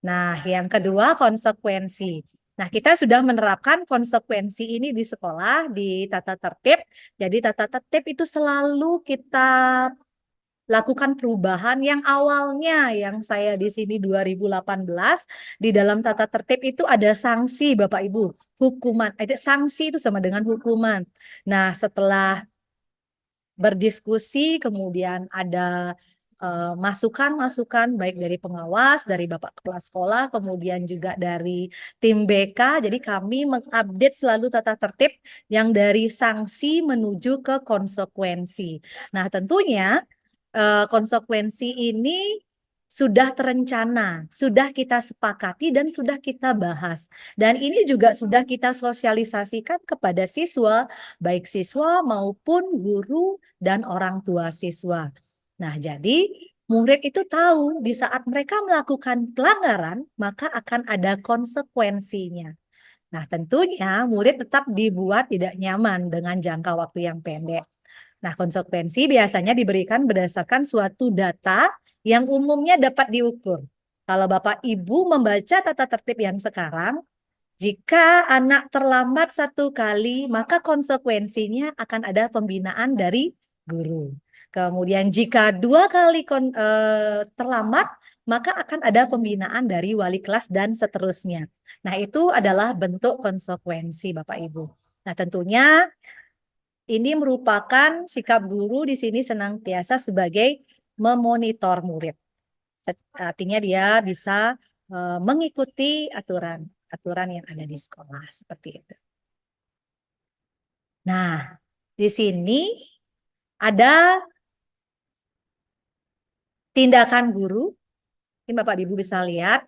Nah, yang kedua konsekuensi. Nah, kita sudah menerapkan konsekuensi ini di sekolah, di tata tertib. Jadi tata tertib itu selalu kita lakukan perubahan yang awalnya yang saya di sini 2018 di dalam tata tertib itu ada sanksi Bapak Ibu, hukuman. Ada sanksi itu sama dengan hukuman. Nah, setelah berdiskusi kemudian ada masukan-masukan baik dari pengawas, dari Bapak Kepala Sekolah, kemudian juga dari tim BK. Jadi kami mengupdate selalu tata tertib yang dari sanksi menuju ke konsekuensi. Nah, tentunya konsekuensi ini sudah terencana, sudah kita sepakati dan sudah kita bahas. Dan ini juga sudah kita sosialisasikan kepada siswa, baik siswa maupun guru dan orang tua siswa. Nah, jadi murid itu tahu di saat mereka melakukan pelanggaran, maka akan ada konsekuensinya. Nah, tentunya murid tetap dibuat tidak nyaman dengan jangka waktu yang pendek. Nah, konsekuensi biasanya diberikan berdasarkan suatu data yang umumnya dapat diukur. Kalau Bapak Ibu membaca tata tertib yang sekarang, jika anak terlambat 1 kali, maka konsekuensinya akan ada pembinaan dari guru. Kemudian jika 2 kali terlambat, maka akan ada pembinaan dari wali kelas dan seterusnya. Nah, itu adalah bentuk konsekuensi Bapak Ibu. Nah, tentunya ini merupakan sikap guru di sini senantiasa sebagai memonitor murid. Artinya dia bisa mengikuti aturan yang ada di sekolah seperti itu. Nah, di sini ada tindakan guru. Ini Bapak Ibu bisa lihat.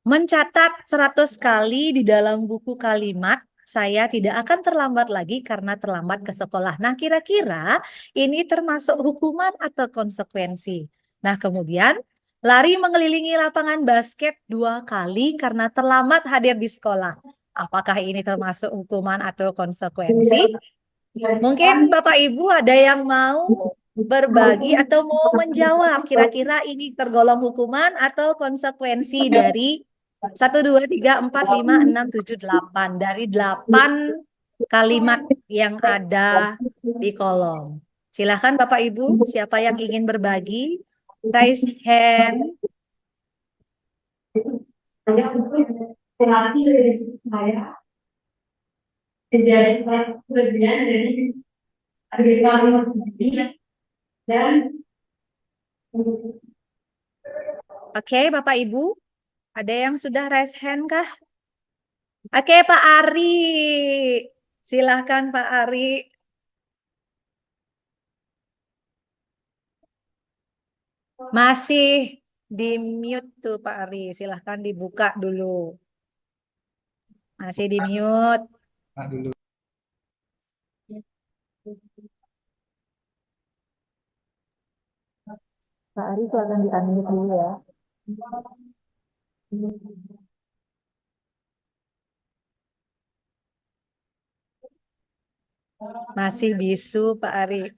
Mencatat 100 kali di dalam buku kalimat, saya tidak akan terlambat lagi karena terlambat ke sekolah. Nah, kira-kira ini termasuk hukuman atau konsekuensi. Nah, kemudian lari mengelilingi lapangan basket 2 kali karena terlambat hadir di sekolah. Apakah ini termasuk hukuman atau konsekuensi? Mungkin Bapak Ibu ada yang mau berbagi atau mau menjawab? Kira-kira ini tergolong hukuman atau konsekuensi dari 1, 2, 3, 4, 5, 6, 7, 8. Dari 8 kalimat yang ada di kolom. Silakan Bapak Ibu, siapa yang ingin berbagi? Raise hand. Saya terlatih dari saya menjadi salah satu bagian dari sekali dan Oke, Bapak Ibu, ada yang sudah raise hand kah? Oke, Pak Ari. Silahkan Pak Ari. Masih di mute tuh Pak Ari. Silahkan dibuka dulu. Masih di mute. Dulu. Pak Ari silakan di-unmute dulu ya. Masih bisu Pak Ari.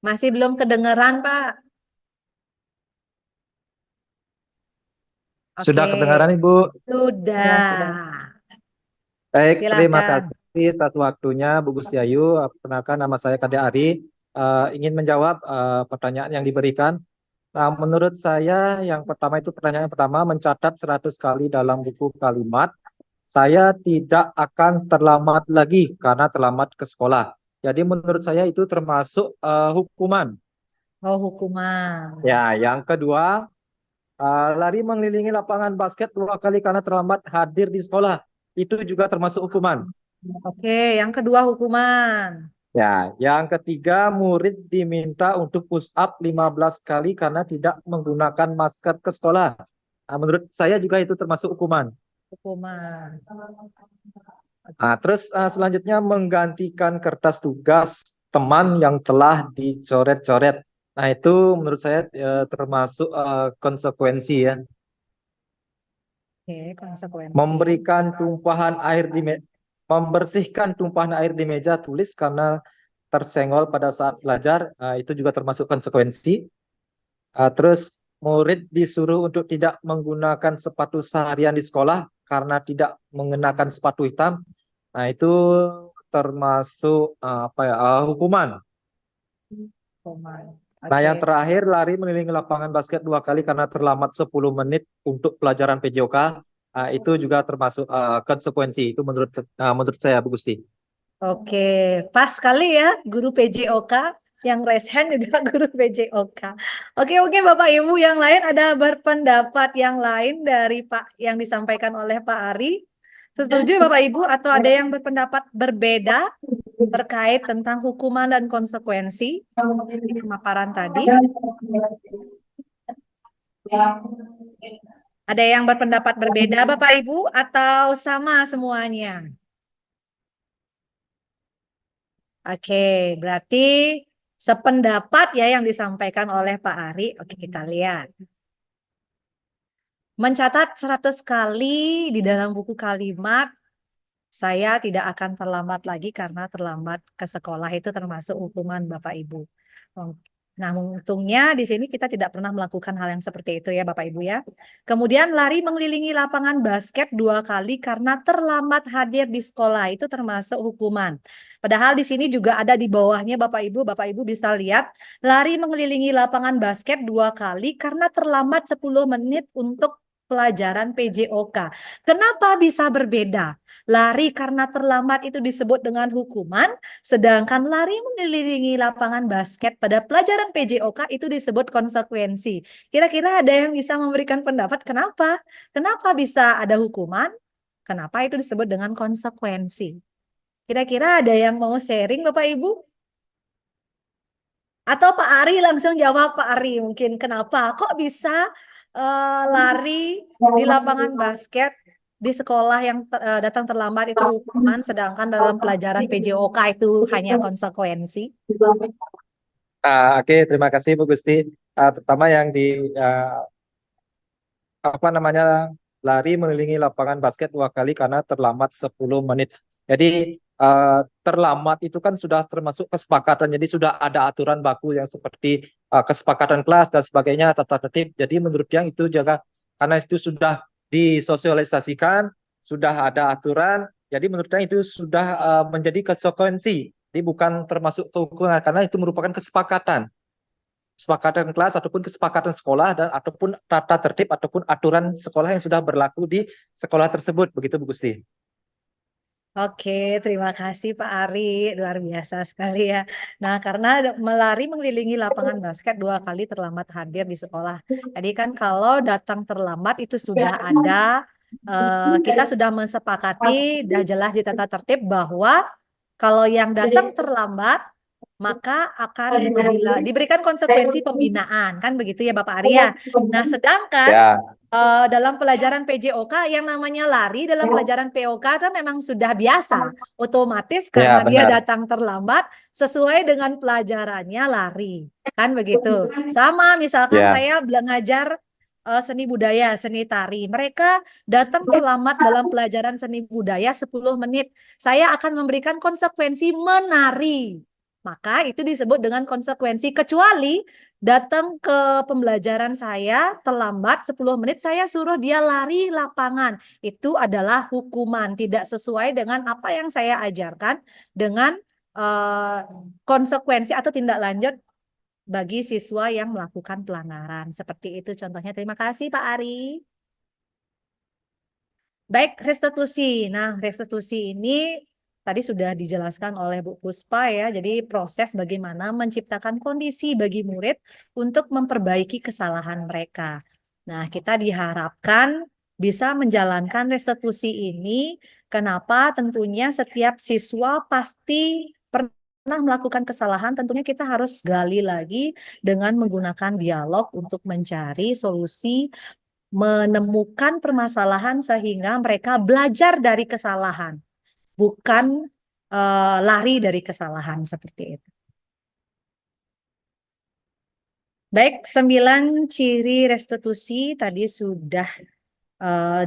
Masih belum kedengeran Pak. Sudah Oke. kedengaran Ibu? Sudah. Baik, terima Silakan. kasih atas waktunya Bu Gusti Ayu. Perkenalkan nama saya Kade Ari. Ingin menjawab pertanyaan yang diberikan. Nah, menurut saya yang pertama itu pertanyaan pertama mencatat 100 kali dalam buku kalimat. Saya tidak akan terlambat lagi karena terlambat ke sekolah. Jadi menurut saya itu termasuk hukuman. Oh, hukuman. Ya, yang kedua lari mengelilingi lapangan basket 2 kali karena terlambat hadir di sekolah. Itu juga termasuk hukuman. Oke, yang kedua hukuman. Ya, yang ketiga murid diminta untuk push up 15 kali karena tidak menggunakan masker ke sekolah. Nah, menurut saya juga itu termasuk hukuman. Hukuman. Nah, terus selanjutnya menggantikan kertas tugas teman yang telah dicoret-coret. Nah, itu menurut saya termasuk konsekuensi ya. Oke, konsekuensi. Memberikan tumpahan air membersihkan tumpahan air di meja tulis karena tersenggol pada saat belajar, itu juga termasuk konsekuensi. Terus murid disuruh untuk tidak menggunakan sepatu seharian di sekolah karena tidak mengenakan sepatu hitam. Nah, itu termasuk hukuman. Hukuman. Nah, yang Oke. terakhir lari mengelilingi lapangan basket 2 kali karena terlambat 10 menit untuk pelajaran PJOK. Itu juga termasuk konsekuensi. Itu menurut saya, Bu Gusti. Oke, pas sekali ya guru PJOK yang raise hand juga guru PJOK. Oke, mungkin Bapak Ibu yang lain ada berpendapat yang lain dari Pak yang disampaikan oleh Pak Ari. Setuju Bapak Ibu atau ada yang berpendapat berbeda terkait tentang hukuman dan konsekuensi di pemaparan tadi? Ada yang berpendapat berbeda Bapak Ibu atau sama semuanya? Oke, berarti sependapat ya yang disampaikan oleh Pak Ari. Oke, kita lihat. Mencatat 100 kali di dalam buku kalimat, saya tidak akan terlambat lagi karena terlambat ke sekolah itu termasuk hukuman Bapak Ibu. Nah, untungnya di sini kita tidak pernah melakukan hal yang seperti itu ya Bapak Ibu ya. Kemudian lari mengelilingi lapangan basket 2 kali karena terlambat hadir di sekolah itu termasuk hukuman. Padahal di sini juga ada di bawahnya Bapak Ibu bisa lihat lari mengelilingi lapangan basket 2 kali karena terlambat 10 menit untuk pelajaran PJOK. Kenapa bisa berbeda? Lari karena terlambat itu disebut dengan hukuman, sedangkan lari mengelilingi lapangan basket pada pelajaran PJOK itu disebut konsekuensi. Kira-kira ada yang bisa memberikan pendapat kenapa? Kenapa bisa ada hukuman? Kenapa itu disebut dengan konsekuensi? Kira-kira ada yang mau sharing Bapak Ibu? Atau Pak Ari langsung jawab Pak Ari mungkin kenapa? Kok bisa lari di lapangan basket di sekolah yang datang terlambat itu hukuman, sedangkan dalam pelajaran PJOK itu hanya konsekuensi? Oke, terima kasih Bu Gusti. Terutama yang di lari mengelilingi lapangan basket 2 kali karena terlambat 10 menit. Jadi terlambat itu kan sudah termasuk kesepakatan. Jadi sudah ada aturan baku yang seperti kesepakatan kelas dan sebagainya, tata tertib. Jadi menurut yang itu juga karena itu sudah disosialisasikan, sudah ada aturan. Jadi menurut yang itu sudah menjadi konsekuensi. Jadi bukan termasuk kehukuman karena itu merupakan kesepakatan kelas ataupun kesepakatan sekolah dan ataupun tata tertib ataupun aturan sekolah yang sudah berlaku di sekolah tersebut, begitu Bu Gusti. Oke, terima kasih Pak Ari, luar biasa sekali ya. Nah, karena melari mengelilingi lapangan basket 2 kali terlambat hadir di sekolah. Jadi kan kalau datang terlambat itu sudah ada, kita sudah mensepakati, sudah jelas di tata tertib bahwa kalau yang datang terlambat maka akan diberikan konsekuensi pembinaan, kan begitu ya Bapak Arya. Nah, sedangkan Ya. dalam pelajaran PJOK yang namanya lari dalam pelajaran POK kan memang sudah biasa, otomatis karena dia benar. datang terlambat sesuai dengan pelajarannya lari, kan begitu. Sama misalkan Ya. saya ngajar seni budaya, seni tari. Mereka datang terlambat dalam pelajaran seni budaya 10 menit. Saya akan memberikan konsekuensi menari. Maka itu disebut dengan konsekuensi, kecuali datang ke pembelajaran saya terlambat 10 menit, saya suruh dia lari lapangan. Itu adalah hukuman, tidak sesuai dengan apa yang saya ajarkan dengan konsekuensi atau tindak lanjut bagi siswa yang melakukan pelanggaran. Seperti itu contohnya. Terima kasih Pak Ari. Baik, restitusi. Nah, restitusi ini tadi sudah dijelaskan oleh Bu Puspa ya. Jadi proses bagaimana menciptakan kondisi bagi murid untuk memperbaiki kesalahan mereka. Nah, kita diharapkan bisa menjalankan restitusi ini. Kenapa? Tentunya setiap siswa pasti pernah melakukan kesalahan. Tentunya kita harus gali lagi dengan menggunakan dialog untuk mencari solusi, menemukan permasalahan sehingga mereka belajar dari kesalahan, bukan lari dari kesalahan seperti itu. Baik, 9 ciri restitusi tadi sudah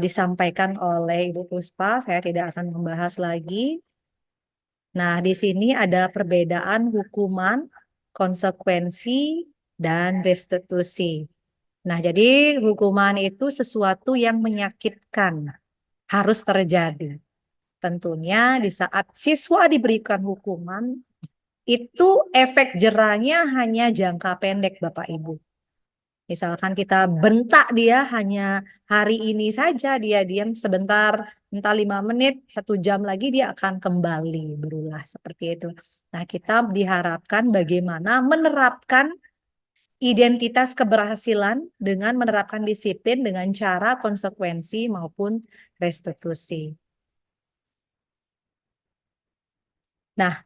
disampaikan oleh Ibu Puspa, saya tidak akan membahas lagi. Nah, di sini ada perbedaan hukuman, konsekuensi, dan restitusi. Nah, jadi hukuman itu sesuatu yang menyakitkan, harus terjadi. Tentunya di saat siswa diberikan hukuman, itu efek jerahnya hanya jangka pendek, Bapak Ibu. Misalkan kita bentak dia hanya hari ini saja, dia diam sebentar, entah 5 menit, 1 jam lagi dia akan kembali berulah seperti itu. Nah, kita diharapkan bagaimana menerapkan identitas keberhasilan dengan menerapkan disiplin dengan cara konsekuensi maupun restitusi. Nah,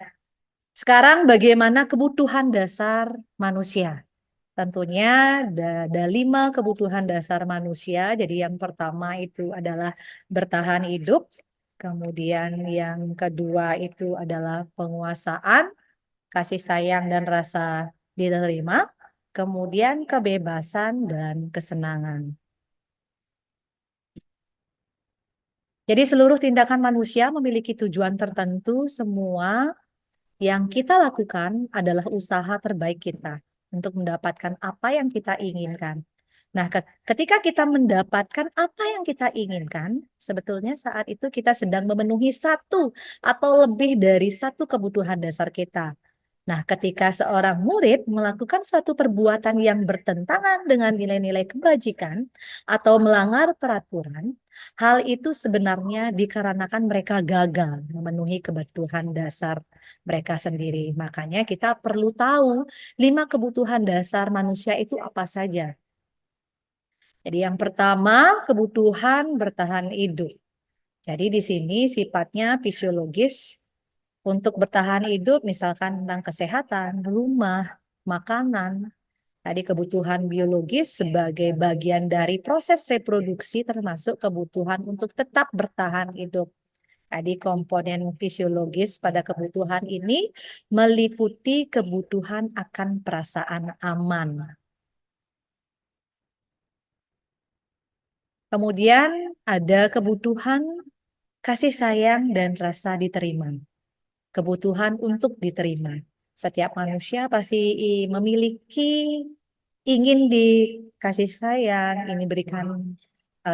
sekarang bagaimana kebutuhan dasar manusia? Tentunya ada 5 kebutuhan dasar manusia. Jadi yang pertama itu adalah bertahan hidup. Kemudian yang kedua itu adalah penguasaan, kasih sayang dan rasa diterima. Kemudian kebebasan dan kesenangan. Jadi seluruh tindakan manusia memiliki tujuan tertentu. Semua yang kita lakukan adalah usaha terbaik kita untuk mendapatkan apa yang kita inginkan. Nah, ketika kita mendapatkan apa yang kita inginkan, sebetulnya saat itu kita sedang memenuhi 1 atau lebih dari 1 kebutuhan dasar kita. Nah, ketika seorang murid melakukan suatu perbuatan yang bertentangan dengan nilai-nilai kebajikan atau melanggar peraturan, hal itu sebenarnya dikarenakan mereka gagal memenuhi kebutuhan dasar mereka sendiri. Makanya kita perlu tahu 5 kebutuhan dasar manusia itu apa saja. Jadi yang pertama, kebutuhan bertahan hidup. Jadi di sini sifatnya fisiologis. Untuk bertahan hidup, misalkan tentang kesehatan, rumah, makanan. Tadi kebutuhan biologis sebagai bagian dari proses reproduksi termasuk kebutuhan untuk tetap bertahan hidup. Tadi komponen fisiologis pada kebutuhan ini meliputi kebutuhan akan perasaan aman. Kemudian ada kebutuhan kasih sayang dan rasa diterima. Kebutuhan untuk diterima. Setiap manusia pasti memiliki ingin dikasih sayang, ingin berikan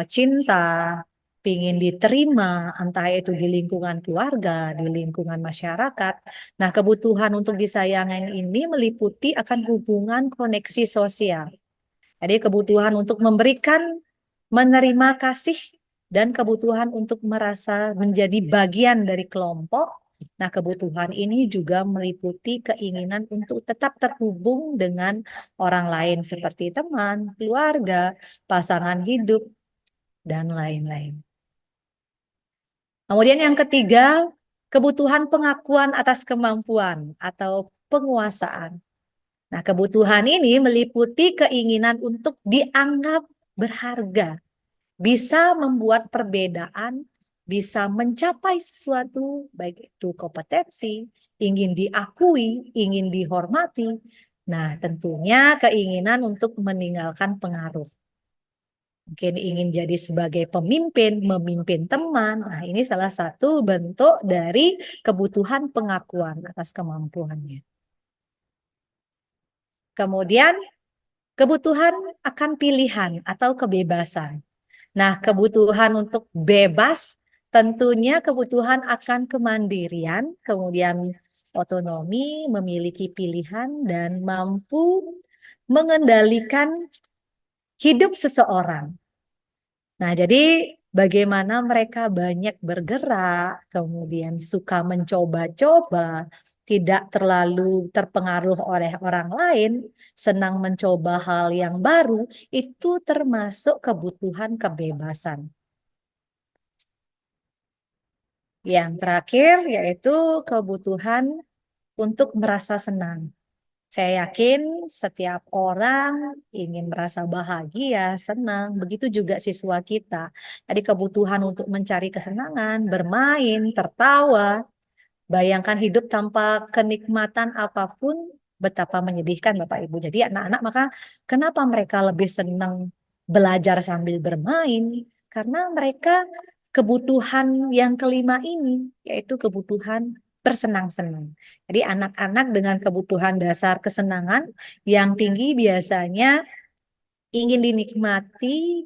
cinta, ingin diterima, entah itu di lingkungan keluarga, di lingkungan masyarakat. Nah, kebutuhan untuk disayangin ini meliputi akan hubungan koneksi sosial. Jadi kebutuhan untuk memberikan, menerima kasih, dan kebutuhan untuk merasa menjadi bagian dari kelompok. Nah, kebutuhan ini juga meliputi keinginan untuk tetap terhubung dengan orang lain seperti teman, keluarga, pasangan hidup, dan lain-lain. Kemudian yang ketiga, kebutuhan pengakuan atas kemampuan atau penguasaan. Nah, kebutuhan ini meliputi keinginan untuk dianggap berharga, bisa membuat perbedaan, bisa mencapai sesuatu, baik itu kompetensi, ingin diakui, ingin dihormati. Nah, tentunya keinginan untuk meninggalkan pengaruh. Mungkin ingin jadi sebagai pemimpin, memimpin teman. Nah, ini salah satu bentuk dari kebutuhan pengakuan atas kemampuannya. Kemudian kebutuhan akan pilihan atau kebebasan. Nah, kebutuhan untuk bebas tentunya kebutuhan akan kemandirian, kemudian otonomi, memiliki pilihan, dan mampu mengendalikan hidup seseorang. Nah, jadi bagaimana mereka banyak bergerak, kemudian suka mencoba-coba, tidak terlalu terpengaruh oleh orang lain, senang mencoba hal yang baru, itu termasuk kebutuhan kebebasan. Yang terakhir yaitu kebutuhan untuk merasa senang. Saya yakin setiap orang ingin merasa bahagia, senang, begitu juga siswa kita. Jadi kebutuhan untuk mencari kesenangan, bermain, tertawa, bayangkan hidup tanpa kenikmatan apapun betapa menyedihkan Bapak Ibu. Jadi anak-anak maka kenapa mereka lebih senang belajar sambil bermain? Karena mereka kebutuhan yang kelima ini yaitu kebutuhan bersenang-senang. Jadi anak-anak dengan kebutuhan dasar kesenangan yang tinggi biasanya ingin dinikmati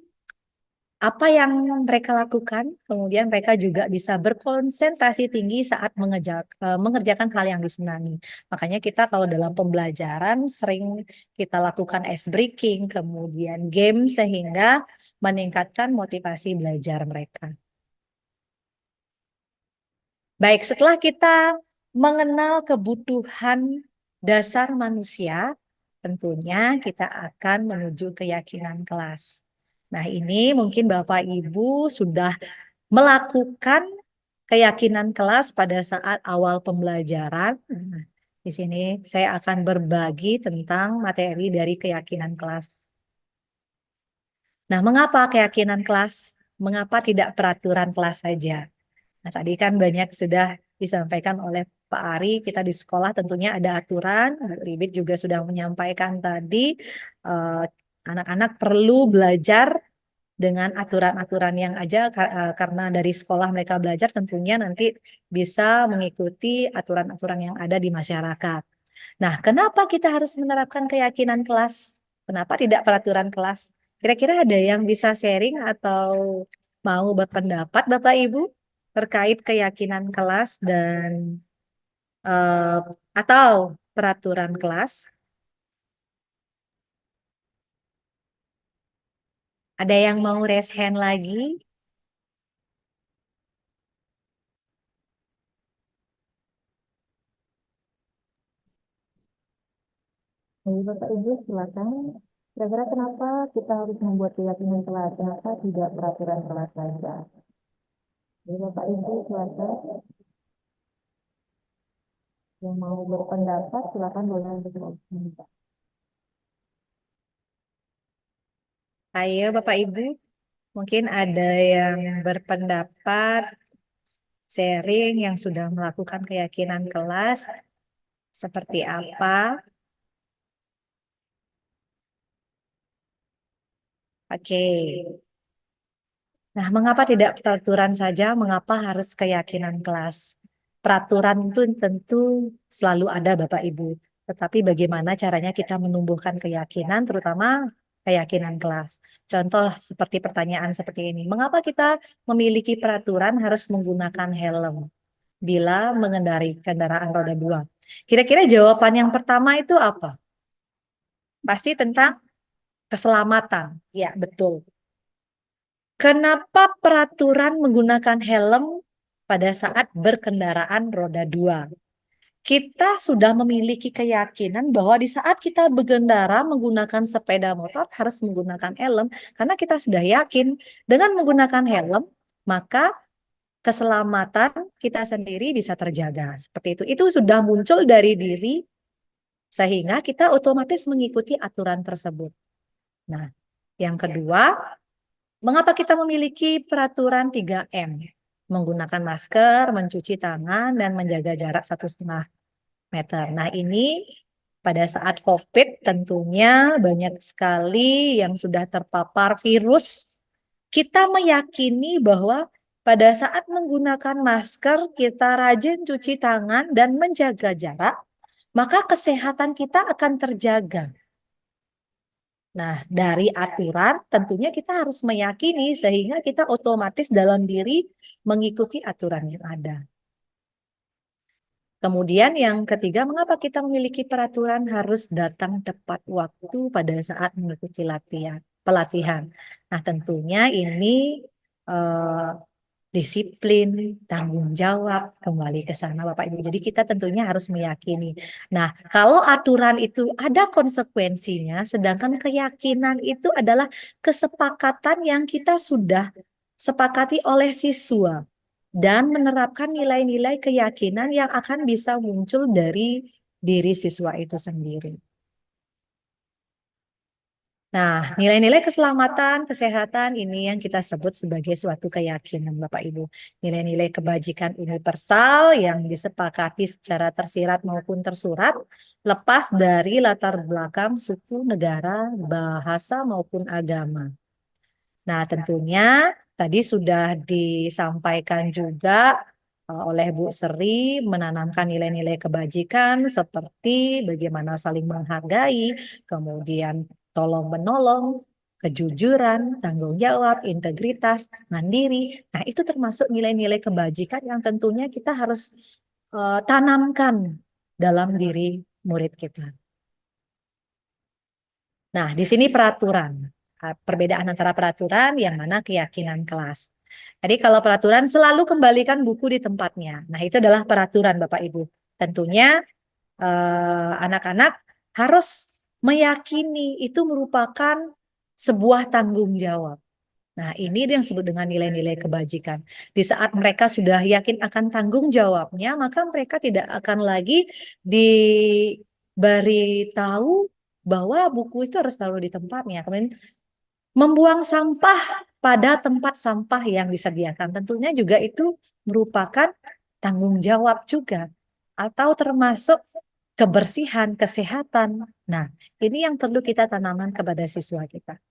apa yang mereka lakukan, kemudian mereka juga bisa berkonsentrasi tinggi saat mengerjakan hal yang disenangi. Makanya kita kalau dalam pembelajaran sering kita lakukan ice breaking, kemudian game sehingga meningkatkan motivasi belajar mereka. Baik, setelah kita mengenal kebutuhan dasar manusia, tentunya kita akan menuju keyakinan kelas. Nah, ini mungkin Bapak Ibu sudah melakukan keyakinan kelas pada saat awal pembelajaran. Nah, di sini saya akan berbagi tentang materi dari keyakinan kelas. Nah, mengapa keyakinan kelas? Mengapa tidak peraturan kelas saja? Nah, tadi kan banyak sudah disampaikan oleh Pak Ari, kita di sekolah tentunya ada aturan, Ribit juga sudah menyampaikan tadi, anak-anak perlu belajar dengan aturan-aturan yang aja karena dari sekolah mereka belajar tentunya nanti bisa mengikuti aturan-aturan yang ada di masyarakat. Nah, kenapa kita harus menerapkan keyakinan kelas? Kenapa tidak peraturan kelas? Kira-kira ada yang bisa sharing atau mau berpendapat Bapak Ibu terkait keyakinan kelas dan atau peraturan kelas? Ada yang mau raise hand lagi? Jadi Bapak Ibu silakan. Kira-kira kenapa kita harus membuat keyakinan kelas? Kenapa tidak peraturan kelas saja? Jadi Bapak Ibu silakan. Yang mau berpendapat silakan boleh berkomentar. Ayo Bapak Ibu, mungkin ada yang berpendapat, sharing yang sudah melakukan keyakinan kelas seperti apa? Oke. Nah, mengapa tidak peraturan saja? Mengapa harus keyakinan kelas? Peraturan itu tentu selalu ada, Bapak Ibu. Tetapi bagaimana caranya kita menumbuhkan keyakinan, terutama keyakinan kelas. Contoh seperti pertanyaan seperti ini. Mengapa kita memiliki peraturan harus menggunakan helm bila mengendarai kendaraan roda 2? Kira-kira jawaban yang pertama itu apa? Pasti tentang keselamatan. Ya, betul. Kenapa peraturan menggunakan helm pada saat berkendaraan roda 2? Kita sudah memiliki keyakinan bahwa di saat kita berkendara menggunakan sepeda motor harus menggunakan helm karena kita sudah yakin dengan menggunakan helm maka keselamatan kita sendiri bisa terjaga. Seperti itu. Itu sudah muncul dari diri sehingga kita otomatis mengikuti aturan tersebut. Nah, yang kedua, mengapa kita memiliki peraturan 3M? Menggunakan masker, mencuci tangan, dan menjaga jarak 1,5 meter. Nah, ini pada saat COVID tentunya banyak sekali yang sudah terpapar virus. Kita meyakini bahwa pada saat menggunakan masker, kita rajin cuci tangan dan menjaga jarak, maka kesehatan kita akan terjaga. Nah, dari aturan tentunya kita harus meyakini sehingga kita otomatis dalam diri mengikuti aturan yang ada. Kemudian yang ketiga, mengapa kita memiliki peraturan harus datang tepat waktu pada saat mengikuti pelatihan. Nah, tentunya ini disiplin, tanggung jawab, kembali ke sana Bapak Ibu. Jadi kita tentunya harus meyakini. Nah, kalau aturan itu ada konsekuensinya, sedangkan keyakinan itu adalah kesepakatan yang kita sudah sepakati oleh siswa dan menerapkan nilai-nilai keyakinan yang akan bisa muncul dari diri siswa itu sendiri. Nah, nilai-nilai keselamatan, kesehatan ini yang kita sebut sebagai suatu keyakinan Bapak Ibu. Nilai-nilai kebajikan universal yang disepakati secara tersirat maupun tersurat, lepas dari latar belakang suku, negara, bahasa maupun agama. Nah, tentunya tadi sudah disampaikan juga oleh Bu Sri menanamkan nilai-nilai kebajikan seperti bagaimana saling menghargai, kemudian tolong menolong, kejujuran, tanggung jawab, integritas, mandiri. Nah, itu termasuk nilai-nilai kebajikan yang tentunya kita harus tanamkan dalam diri murid kita. Nah, di sini peraturan. Perbedaan antara peraturan yang mana keyakinan kelas. Jadi kalau peraturan selalu kembalikan buku di tempatnya. Nah, itu adalah peraturan Bapak Ibu. Tentunya anak-anak harus meyakini itu merupakan sebuah tanggung jawab. Nah, ini yang disebut dengan nilai-nilai kebajikan. Di saat mereka sudah yakin akan tanggung jawabnya, maka mereka tidak akan lagi diberitahu bahwa buku itu harus selalu di tempatnya. Kemudian membuang sampah pada tempat sampah yang disediakan. Tentunya juga itu merupakan tanggung jawab juga. Atau termasuk kebersihan, kesehatan. Nah, ini yang perlu kita tanamkan kepada siswa kita.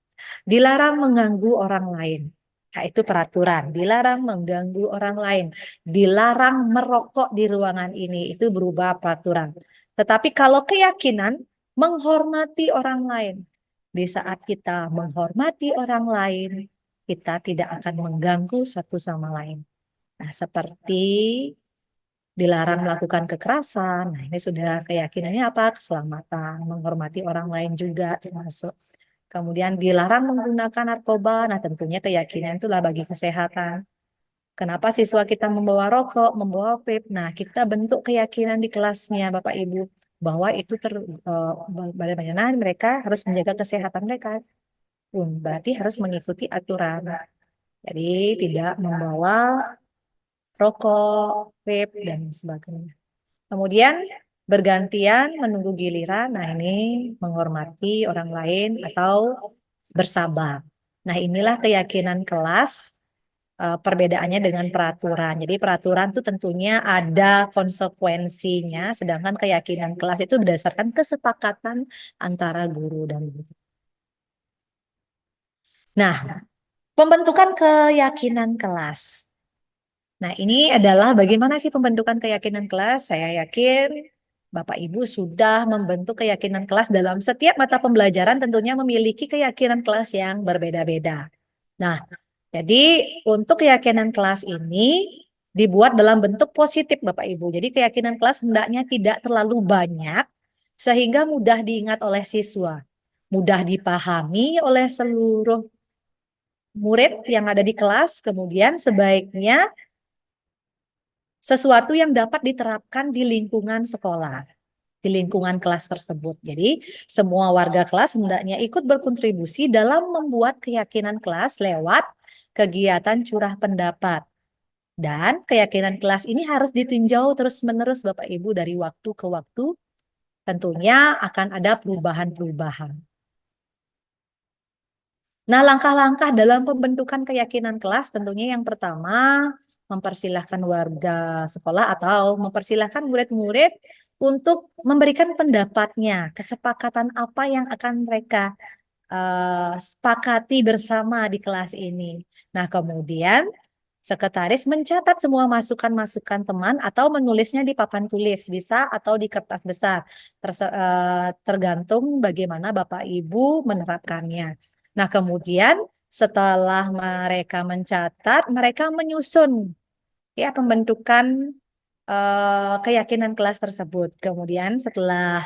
Dilarang mengganggu orang lain. Nah, itu peraturan. Dilarang mengganggu orang lain. Dilarang merokok di ruangan ini. Itu berubah peraturan. Tetapi kalau keyakinan, menghormati orang lain. Di saat kita menghormati orang lain, kita tidak akan mengganggu satu sama lain. Nah, seperti dilarang melakukan kekerasan. Nah, ini sudah keyakinannya apa? Keselamatan, menghormati orang lain juga termasuk. Kemudian dilarang menggunakan narkoba. Nah, tentunya keyakinan itulah bagi kesehatan. Kenapa siswa kita membawa rokok, membawa vape? Nah, kita bentuk keyakinan di kelasnya, Bapak Ibu, bahwa itu bagaimana mereka harus menjaga kesehatan mereka. Berarti harus mengikuti aturan. Jadi tidak membawa rokok, vape, dan sebagainya. Kemudian bergantian menunggu giliran. Nah, ini menghormati orang lain atau bersabar. Nah, inilah keyakinan kelas. Perbedaannya dengan peraturan. Jadi peraturan itu tentunya ada konsekuensinya, sedangkan keyakinan kelas itu berdasarkan kesepakatan antara guru dan murid. Nah, Pembentukan keyakinan kelas. Nah, ini adalah bagaimana sih pembentukan keyakinan kelas? Saya yakin Bapak Ibu sudah membentuk keyakinan kelas dalam setiap mata pembelajaran tentunya memiliki keyakinan kelas yang berbeda-beda. Nah, jadi untuk keyakinan kelas ini dibuat dalam bentuk positif Bapak Ibu. Jadi keyakinan kelas hendaknya tidak terlalu banyak sehingga mudah diingat oleh siswa, mudah dipahami oleh seluruh murid yang ada di kelas, kemudian sebaiknya sesuatu yang dapat diterapkan di lingkungan sekolah, di lingkungan kelas tersebut. Jadi, semua warga kelas hendaknya ikut berkontribusi dalam membuat keyakinan kelas lewat kegiatan curah pendapat. Dan keyakinan kelas ini harus ditinjau terus-menerus Bapak Ibu dari waktu ke waktu. Tentunya akan ada perubahan-perubahan. Nah, langkah-langkah dalam pembentukan keyakinan kelas tentunya yang pertama mempersilahkan warga sekolah atau mempersilahkan murid-murid untuk memberikan pendapatnya, kesepakatan apa yang akan mereka sepakati bersama di kelas ini. Nah, kemudian sekretaris mencatat semua masukan-masukan teman atau menulisnya di papan tulis, bisa atau di kertas besar, tergantung bagaimana Bapak Ibu menerapkannya. Nah, kemudian setelah mereka mencatat, mereka menyusun ya pembentukan keyakinan kelas tersebut. Kemudian setelah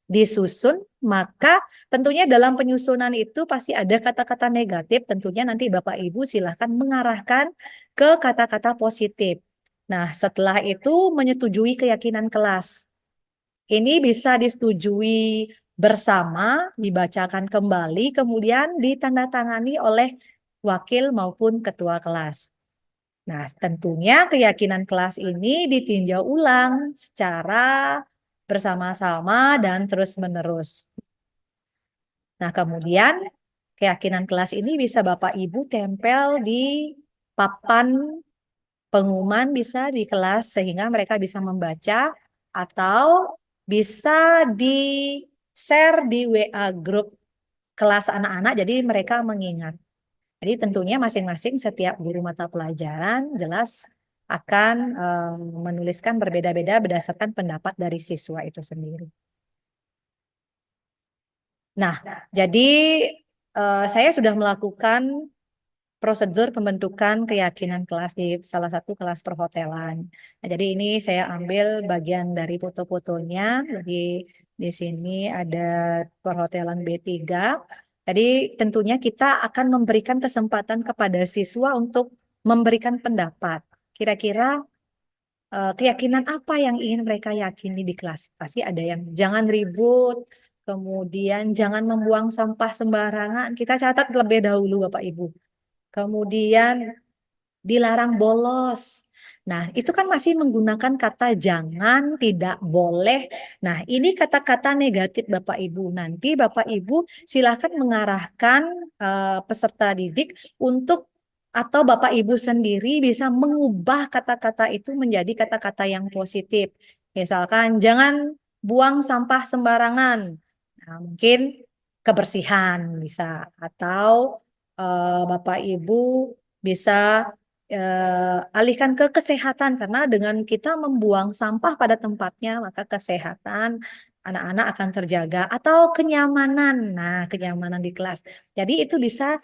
disusun, maka tentunya dalam penyusunan itu pasti ada kata-kata negatif. Tentunya nanti Bapak Ibu silahkan mengarahkan ke kata-kata positif. Nah, setelah itu menyetujui keyakinan kelas. Ini bisa disetujui bersama, dibacakan kembali, kemudian ditandatangani oleh wakil maupun ketua kelas. Nah, tentunya keyakinan kelas ini ditinjau ulang secara bersama-sama dan terus-menerus. Nah, kemudian keyakinan kelas ini bisa Bapak Ibu tempel di papan pengumuman bisa di kelas sehingga mereka bisa membaca atau bisa di-share di WA grup kelas anak-anak jadi mereka mengingat. Jadi tentunya masing-masing setiap guru mata pelajaran jelas akan menuliskan berbeda-beda berdasarkan pendapat dari siswa itu sendiri. Nah, jadi saya sudah melakukan prosedur pembentukan keyakinan kelas di salah satu kelas perhotelan. Nah, jadi ini saya ambil bagian dari foto-fotonya. Jadi di sini ada perhotelan B3. Jadi tentunya kita akan memberikan kesempatan kepada siswa untuk memberikan pendapat. Kira-kira keyakinan apa yang ingin mereka yakini di kelas? Pasti ada yang jangan ribut, kemudian jangan membuang sampah sembarangan. Kita catat terlebih dahulu Bapak Ibu. Kemudian dilarang bolos. Nah, itu kan masih menggunakan kata jangan, tidak boleh. Nah, ini kata-kata negatif Bapak Ibu. Nanti Bapak Ibu silakan mengarahkan peserta didik untuk atau Bapak Ibu sendiri bisa mengubah kata-kata itu menjadi kata-kata yang positif. Misalkan jangan buang sampah sembarangan. Nah, mungkin kebersihan bisa atau Bapak Ibu bisa alihkan ke kesehatan karena dengan kita membuang sampah pada tempatnya maka kesehatan anak-anak akan terjaga atau kenyamanan. Nah, kenyamanan di kelas. Jadi itu bisa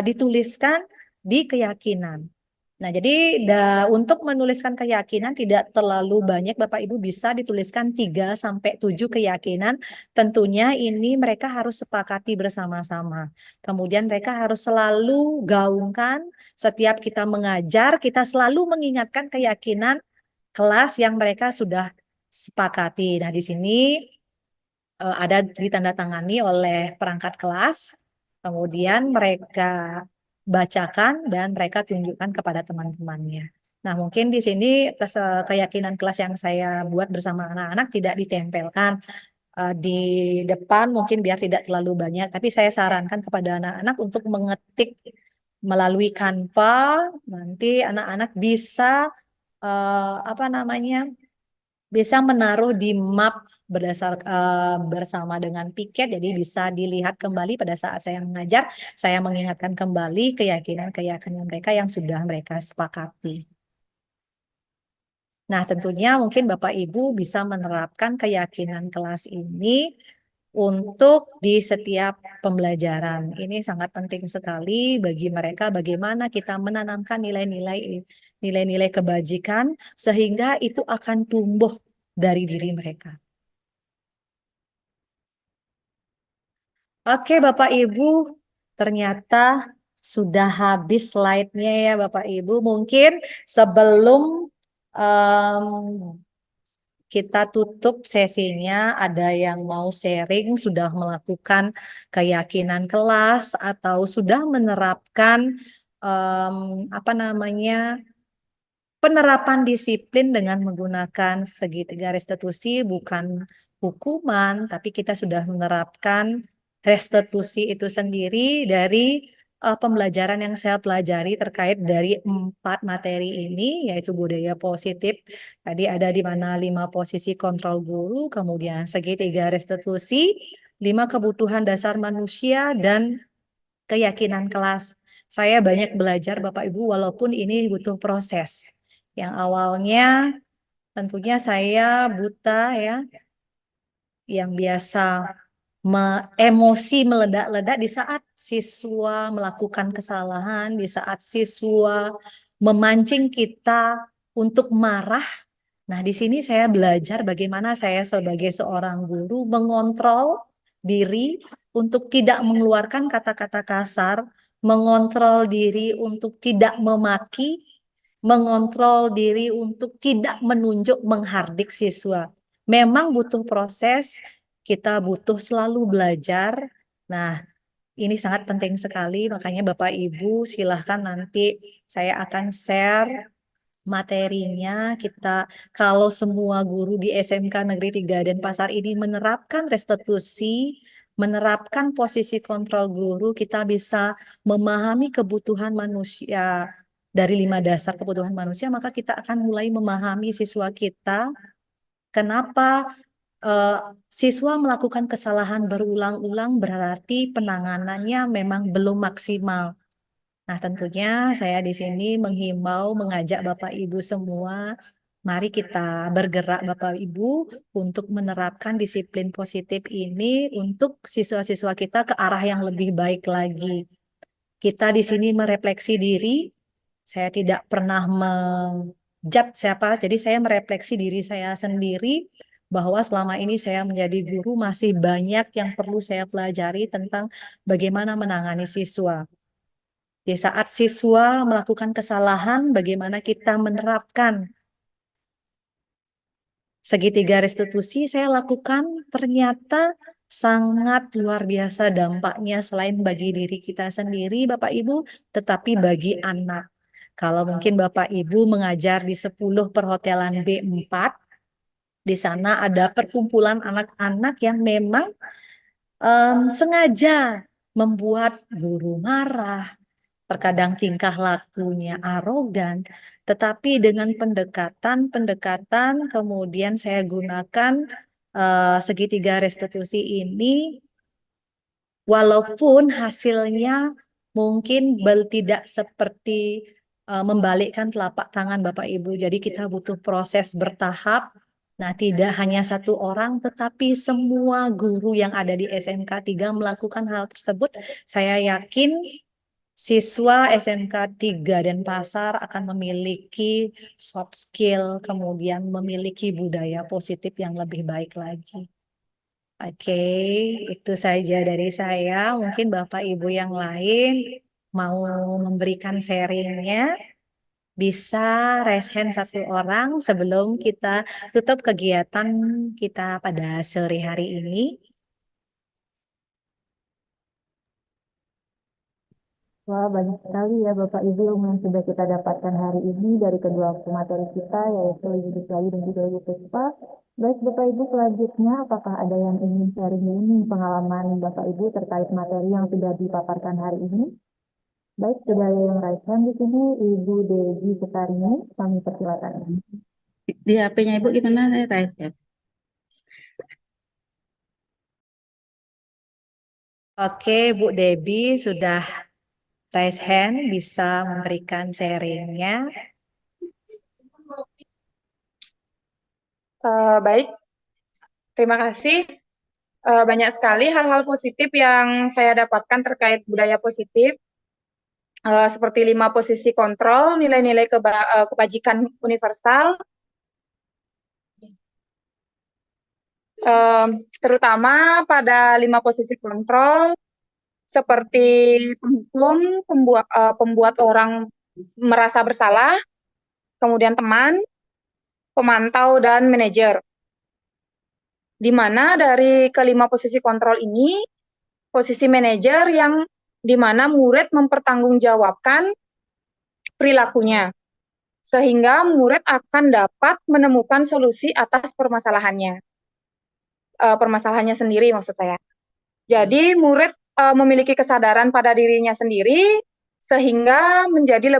dituliskan di keyakinan. Nah, jadi untuk menuliskan keyakinan tidak terlalu banyak Bapak Ibu bisa dituliskan 3 sampai 7 keyakinan. Tentunya ini mereka harus sepakati bersama-sama. Kemudian mereka harus selalu gaungkan setiap kita mengajar, kita selalu mengingatkan keyakinan kelas yang mereka sudah sepakati. Nah, di sini ada ditandatangani oleh perangkat kelas. Kemudian mereka bacakan dan mereka tunjukkan kepada teman-temannya. Nah, mungkin di sini keyakinan kelas yang saya buat bersama anak-anak tidak ditempelkan di depan mungkin biar tidak terlalu banyak, tapi saya sarankan kepada anak-anak untuk mengetik melalui Canva. Nanti anak-anak bisa bisa menaruh di map bersama dengan piket, jadi bisa dilihat kembali pada saat saya mengajar, saya mengingatkan kembali keyakinan-keyakinan mereka yang sudah mereka sepakati. Nah, tentunya mungkin Bapak Ibu bisa menerapkan keyakinan kelas ini untuk di setiap pembelajaran. Ini sangat penting sekali bagi mereka bagaimana kita menanamkan nilai-nilai kebajikan sehingga itu akan tumbuh dari diri mereka. Oke, Bapak Ibu, ternyata sudah habis slide-nya ya Bapak Ibu. Mungkin sebelum kita tutup sesinya, ada yang mau sharing sudah melakukan keyakinan kelas atau sudah menerapkan penerapan disiplin dengan menggunakan segitiga restitusi, bukan hukuman, tapi kita sudah menerapkan restitusi itu sendiri dari pembelajaran yang saya pelajari terkait dari 4 materi ini, yaitu budaya positif. Tadi ada di mana 5 posisi kontrol guru, kemudian segitiga restitusi, 5 kebutuhan dasar manusia, dan keyakinan kelas. Saya banyak belajar Bapak Ibu, walaupun ini butuh proses. Yang awalnya tentunya saya buta ya, yang biasa emosi meledak-ledak di saat siswa melakukan kesalahan, di saat siswa memancing kita untuk marah. Nah, di sini saya belajar bagaimana saya sebagai seorang guru mengontrol diri untuk tidak mengeluarkan kata-kata kasar, mengontrol diri untuk tidak memaki, mengontrol diri untuk tidak menunjuk menghardik siswa. Memang butuh proses, kita butuh selalu belajar. Nah, ini sangat penting sekali, makanya Bapak Ibu silahkan nanti saya akan share materinya. Kita kalau semua guru di SMK Negeri 3 Denpasar ini menerapkan restitusi, menerapkan posisi kontrol guru, kita bisa memahami kebutuhan manusia dari 5 dasar kebutuhan manusia, maka kita akan mulai memahami siswa kita. Kenapa siswa melakukan kesalahan berulang-ulang, berarti penanganannya memang belum maksimal. Nah, tentunya saya di sini menghimbau, mengajak Bapak Ibu semua, mari kita bergerak Bapak Ibu untuk menerapkan disiplin positif ini untuk siswa-siswa kita ke arah yang lebih baik lagi. Kita di sini merefleksi diri, saya tidak pernah menjudge siapa, jadi saya merefleksi diri saya sendiri bahwa selama ini saya menjadi guru masih banyak yang perlu saya pelajari tentang bagaimana menangani siswa. Di saat siswa melakukan kesalahan, bagaimana kita menerapkan segitiga restitusi saya lakukan, ternyata sangat luar biasa dampaknya selain bagi diri kita sendiri, Bapak Ibu, tetapi bagi anak. Kalau mungkin Bapak Ibu mengajar di 10 perhotelan B4, di sana ada perkumpulan anak-anak yang memang sengaja membuat guru marah, terkadang tingkah lakunya arogan, tetapi dengan pendekatan kemudian saya gunakan segitiga restitusi ini, walaupun hasilnya mungkin tidak seperti membalikkan telapak tangan Bapak Ibu, jadi kita butuh proses bertahap. Nah, tidak hanya satu orang, tetapi semua guru yang ada di SMK 3 melakukan hal tersebut. Saya yakin siswa SMK 3 Denpasar akan memiliki soft skill, kemudian memiliki budaya positif yang lebih baik lagi. Oke, itu saja dari saya. Mungkin Bapak Ibu yang lain mau memberikan sharingnya, bisa raise hand satu orang sebelum kita tutup kegiatan kita pada sore hari ini. Wah, banyak sekali ya Bapak Ibu ilmu yang sudah kita dapatkan hari ini dari kedua materi kita, yaitu Ibu Deslayu dan juga Ibu Puspa. Baik Bapak Ibu, selanjutnya apakah ada yang ingin sharing ini pengalaman Bapak Ibu terkait materi yang sudah dipaparkan hari ini? Baik, sudah ada yang raise hand di sini, Ibu Deji Sekarini, kami persilakan. Di HP-nya Ibu gimana raise ya? Oke, Bu Debbie sudah raise hand, bisa memberikan sharingnya. Baik, terima kasih. Banyak sekali hal-hal positif yang saya dapatkan terkait budaya positif, seperti 5 posisi kontrol, nilai-nilai kebajikan universal, terutama pada 5 posisi kontrol, seperti penghukum, pembuat orang merasa bersalah, kemudian teman, pemantau, dan manajer. Di mana dari kelima posisi kontrol ini, posisi manajer yang di mana murid mempertanggungjawabkan perilakunya, sehingga murid akan dapat menemukan solusi atas permasalahannya. Permasalahannya sendiri maksud saya. Jadi murid memiliki kesadaran pada dirinya sendiri, sehingga menjadi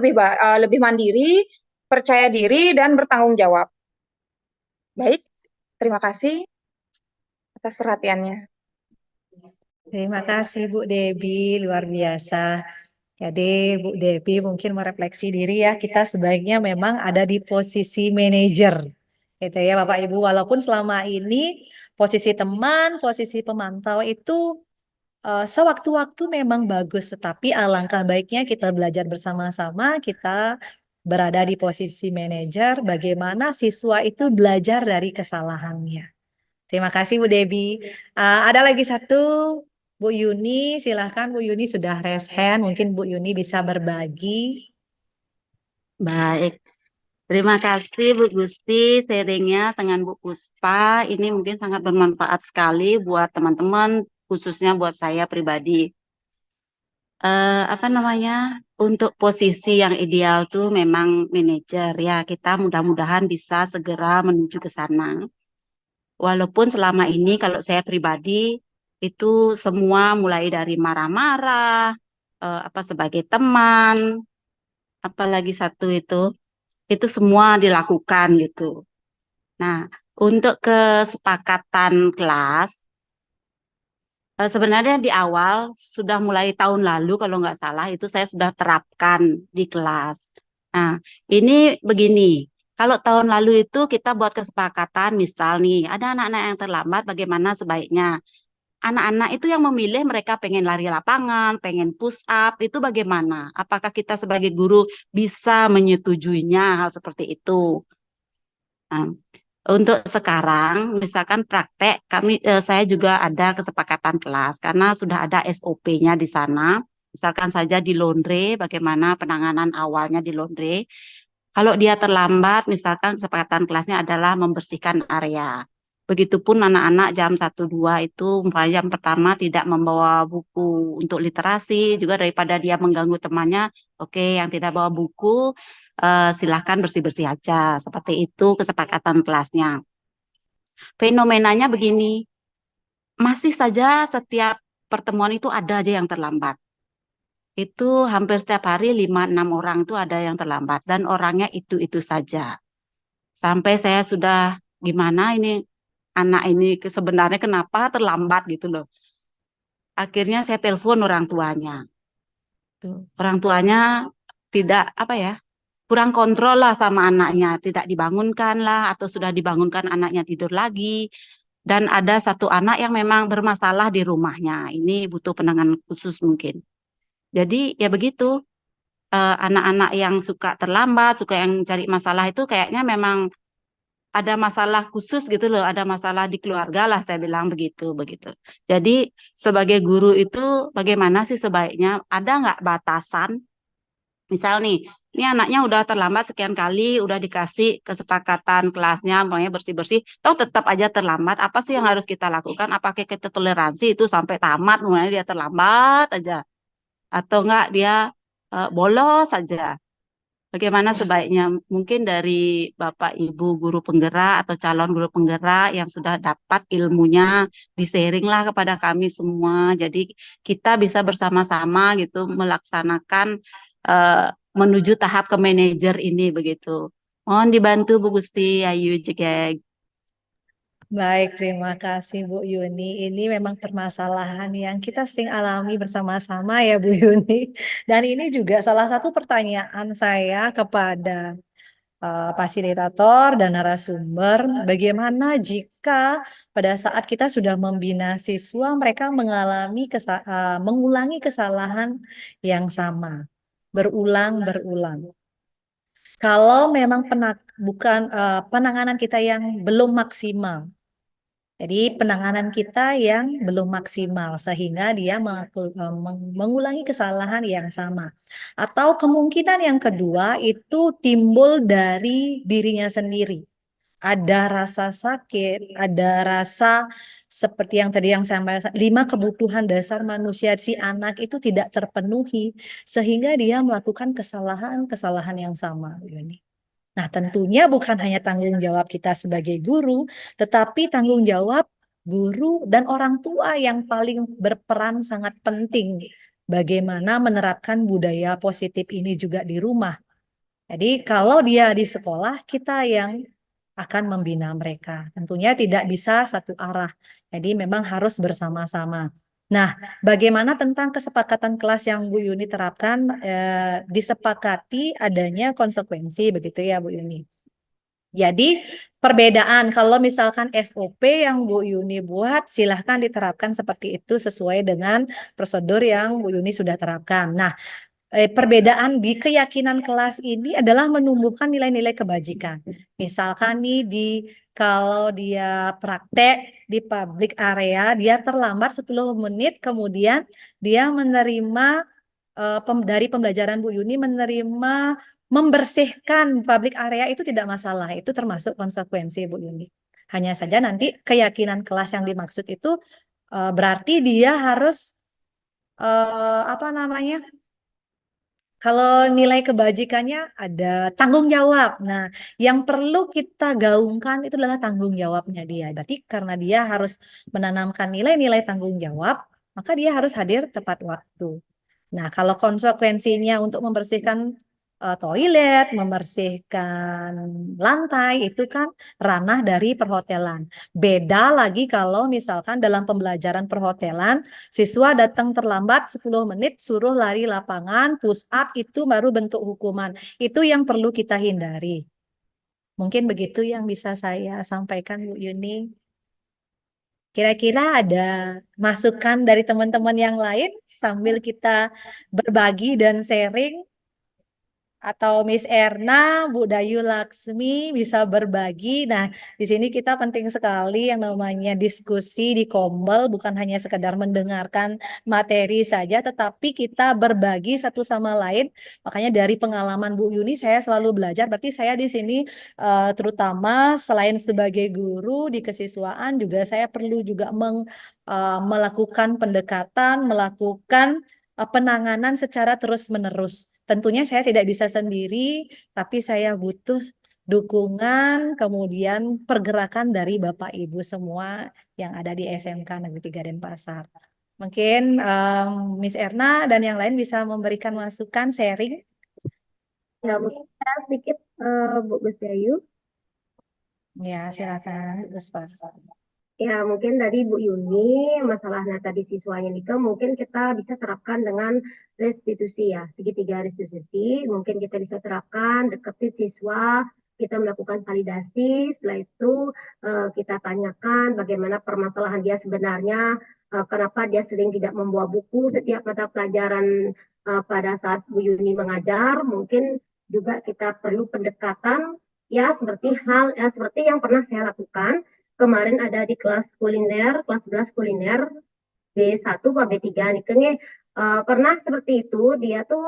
lebih mandiri, percaya diri, dan bertanggung jawab. Baik, terima kasih atas perhatiannya. Terima kasih Bu Debbie, luar biasa. Jadi Bu Debbie mungkin merefleksi diri ya, kita sebaiknya memang ada di posisi manajer. Gitu ya Bapak Ibu, walaupun selama ini posisi teman, posisi pemantau itu sewaktu-waktu memang bagus, tetapi alangkah baiknya kita belajar bersama-sama, kita berada di posisi manajer, bagaimana siswa itu belajar dari kesalahannya. Terima kasih Bu Debbie. Ada lagi satu, Bu Yuni, silahkan Bu Yuni sudah raise hand, mungkin Bu Yuni bisa berbagi. Baik, terima kasih Bu Gusti sharingnya dengan Bu Puspa. Ini mungkin sangat bermanfaat sekali buat teman-teman, khususnya buat saya pribadi. Apa namanya? Untuk posisi yang ideal tuh memang manajer ya. Kita mudah-mudahan bisa segera menuju ke sana. Walaupun selama ini kalau saya pribadi itu semua mulai dari marah-marah, apa sebagai teman, apalagi satu itu semua dilakukan gitu. Nah, untuk kesepakatan kelas, sebenarnya di awal sudah mulai tahun lalu kalau nggak salah itu saya sudah terapkan di kelas. Nah, ini begini, kalau tahun lalu itu kita buat kesepakatan, misal nih, ada anak-anak yang terlambat, bagaimana sebaiknya? Anak-anak itu yang memilih mereka pengen lari lapangan, pengen push up, itu bagaimana? Apakah kita sebagai guru bisa menyetujuinya hal seperti itu? Nah, untuk sekarang, misalkan praktek, saya juga ada kesepakatan kelas karena sudah ada SOP-nya di sana. Misalkan saja di laundry, bagaimana penanganan awalnya di laundry. Kalau dia terlambat, misalkan kesepakatan kelasnya adalah membersihkan area. Begitupun anak-anak jam 1-2 itu, yang pertama tidak membawa buku untuk literasi, juga daripada dia mengganggu temannya, oke, yang tidak bawa buku, silahkan bersih-bersih aja. Seperti itu kesepakatan kelasnya. Fenomenanya begini, masih saja setiap pertemuan itu ada aja yang terlambat. Itu hampir setiap hari 5-6 orang itu ada yang terlambat dan orangnya itu-itu saja. Sampai saya sudah gimana ini anak ini sebenarnya kenapa terlambat gitu loh. Akhirnya saya telepon orang tuanya. Orang tuanya tidak apa ya, kurang kontrol lah sama anaknya, tidak dibangunkan lah atau sudah dibangunkan anaknya tidur lagi. Dan ada satu anak yang memang bermasalah di rumahnya. Ini butuh penanganan khusus mungkin. Jadi ya begitu, anak-anak yang suka terlambat, suka yang cari masalah itu kayaknya memang ada masalah khusus gitu loh, ada masalah di keluarga lah saya bilang begitu. Jadi sebagai guru itu bagaimana sih sebaiknya, ada nggak batasan? Misal nih, ini anaknya udah terlambat sekian kali, udah dikasih kesepakatan kelasnya, maunya bersih-bersih, toh tetap aja terlambat, apa sih yang harus kita lakukan? Apakah kita toleransi itu sampai tamat, mulanya dia terlambat aja? Atau enggak dia bolos saja. Bagaimana sebaiknya? Mungkin dari Bapak Ibu guru penggerak atau calon guru penggerak yang sudah dapat ilmunya di-sharing lah kepada kami semua. Jadi kita bisa bersama-sama gitu melaksanakan menuju tahap ke manajer ini begitu. Mohon dibantu Bu Gusti Ayu juga. Baik, terima kasih Bu Yuni. Ini memang permasalahan yang kita sering alami bersama-sama ya Bu Yuni. Dan ini juga salah satu pertanyaan saya kepada fasilitator dan narasumber, bagaimana jika pada saat kita sudah membina siswa, mereka mengulangi kesalahan yang sama, berulang-berulang. Kalau memang penanganan kita yang belum maksimal, jadi penanganan kita yang belum maksimal sehingga dia mengulangi kesalahan yang sama. Atau kemungkinan yang kedua itu timbul dari dirinya sendiri. Ada rasa sakit, ada rasa seperti yang tadi yang saya sampaikan, 5 kebutuhan dasar manusia si anak itu tidak terpenuhi sehingga dia melakukan kesalahan-kesalahan yang sama. Nah, tentunya bukan hanya tanggung jawab kita sebagai guru, tetapi tanggung jawab guru dan orang tua yang paling berperan sangat penting. Bagaimana menerapkan budaya positif ini juga di rumah. Jadi kalau dia di sekolah, kita yang akan membina mereka. Tentunya tidak bisa satu arah. Jadi memang harus bersama-sama. Nah, bagaimana tentang kesepakatan kelas yang Bu Yuni terapkan, disepakati adanya konsekuensi begitu ya Bu Yuni. Jadi perbedaan kalau misalkan SOP yang Bu Yuni buat silahkan diterapkan seperti itu sesuai dengan prosedur yang Bu Yuni sudah terapkan. Nah, perbedaan di keyakinan kelas ini adalah menumbuhkan nilai-nilai kebajikan. Misalkan nih kalau dia praktek di public area, dia terlambat 10 menit, kemudian dia menerima dari pembelajaran Bu Yuni menerima membersihkan public area itu tidak masalah, itu termasuk konsekuensi Bu Yuni. Hanya saja nanti keyakinan kelas yang dimaksud itu berarti dia harus kalau nilai kebajikannya ada tanggung jawab. Nah, yang perlu kita gaungkan itu adalah tanggung jawabnya dia. Berarti karena dia harus menanamkan nilai-nilai tanggung jawab, maka dia harus hadir tepat waktu. Nah, kalau konsekuensinya untuk membersihkan toilet, membersihkan lantai, itu kan ranah dari perhotelan. Beda lagi kalau misalkan dalam pembelajaran perhotelan, siswa datang terlambat 10 menit, suruh lari lapangan, push up, itu baru bentuk hukuman. Itu yang perlu kita hindari. Mungkin begitu yang bisa saya sampaikan Bu Yuni. Kira-kira ada masukan dari teman-teman yang lain sambil kita berbagi dan sharing? Atau Miss Erna, Bu Dayu Laksmi bisa berbagi. Nah, di sini kita penting sekali yang namanya diskusi di Kombel, bukan hanya sekedar mendengarkan materi saja, tetapi kita berbagi satu sama lain. Makanya dari pengalaman Bu Yuni, saya selalu belajar. Berarti saya di sini terutama selain sebagai guru di kesiswaan, juga saya perlu juga melakukan pendekatan, melakukan penanganan secara terus-menerus. Tentunya saya tidak bisa sendiri, tapi saya butuh dukungan, kemudian pergerakan dari Bapak Ibu semua yang ada di SMK Negeri 3 Denpasar. Mungkin Miss Erna dan yang lain bisa memberikan masukan, sharing. Ya, mungkin sedikit Bu Dayu. Ya, silakan Bu Puspa. Ya, mungkin dari Bu Yuni, masalahnya tadi siswanya Nika, mungkin kita bisa terapkan dengan restitusi ya, segitiga restitusi. Mungkin kita bisa terapkan, deketin siswa, kita melakukan validasi, setelah itu kita tanyakan bagaimana permasalahan dia sebenarnya, kenapa dia sering tidak membawa buku setiap mata pelajaran pada saat Bu Yuni mengajar. Mungkin juga kita perlu pendekatan ya seperti yang pernah saya lakukan. Kemarin ada di kelas kuliner, kelas 11 kuliner, B1 atau B3 nih, pernah seperti itu, dia tuh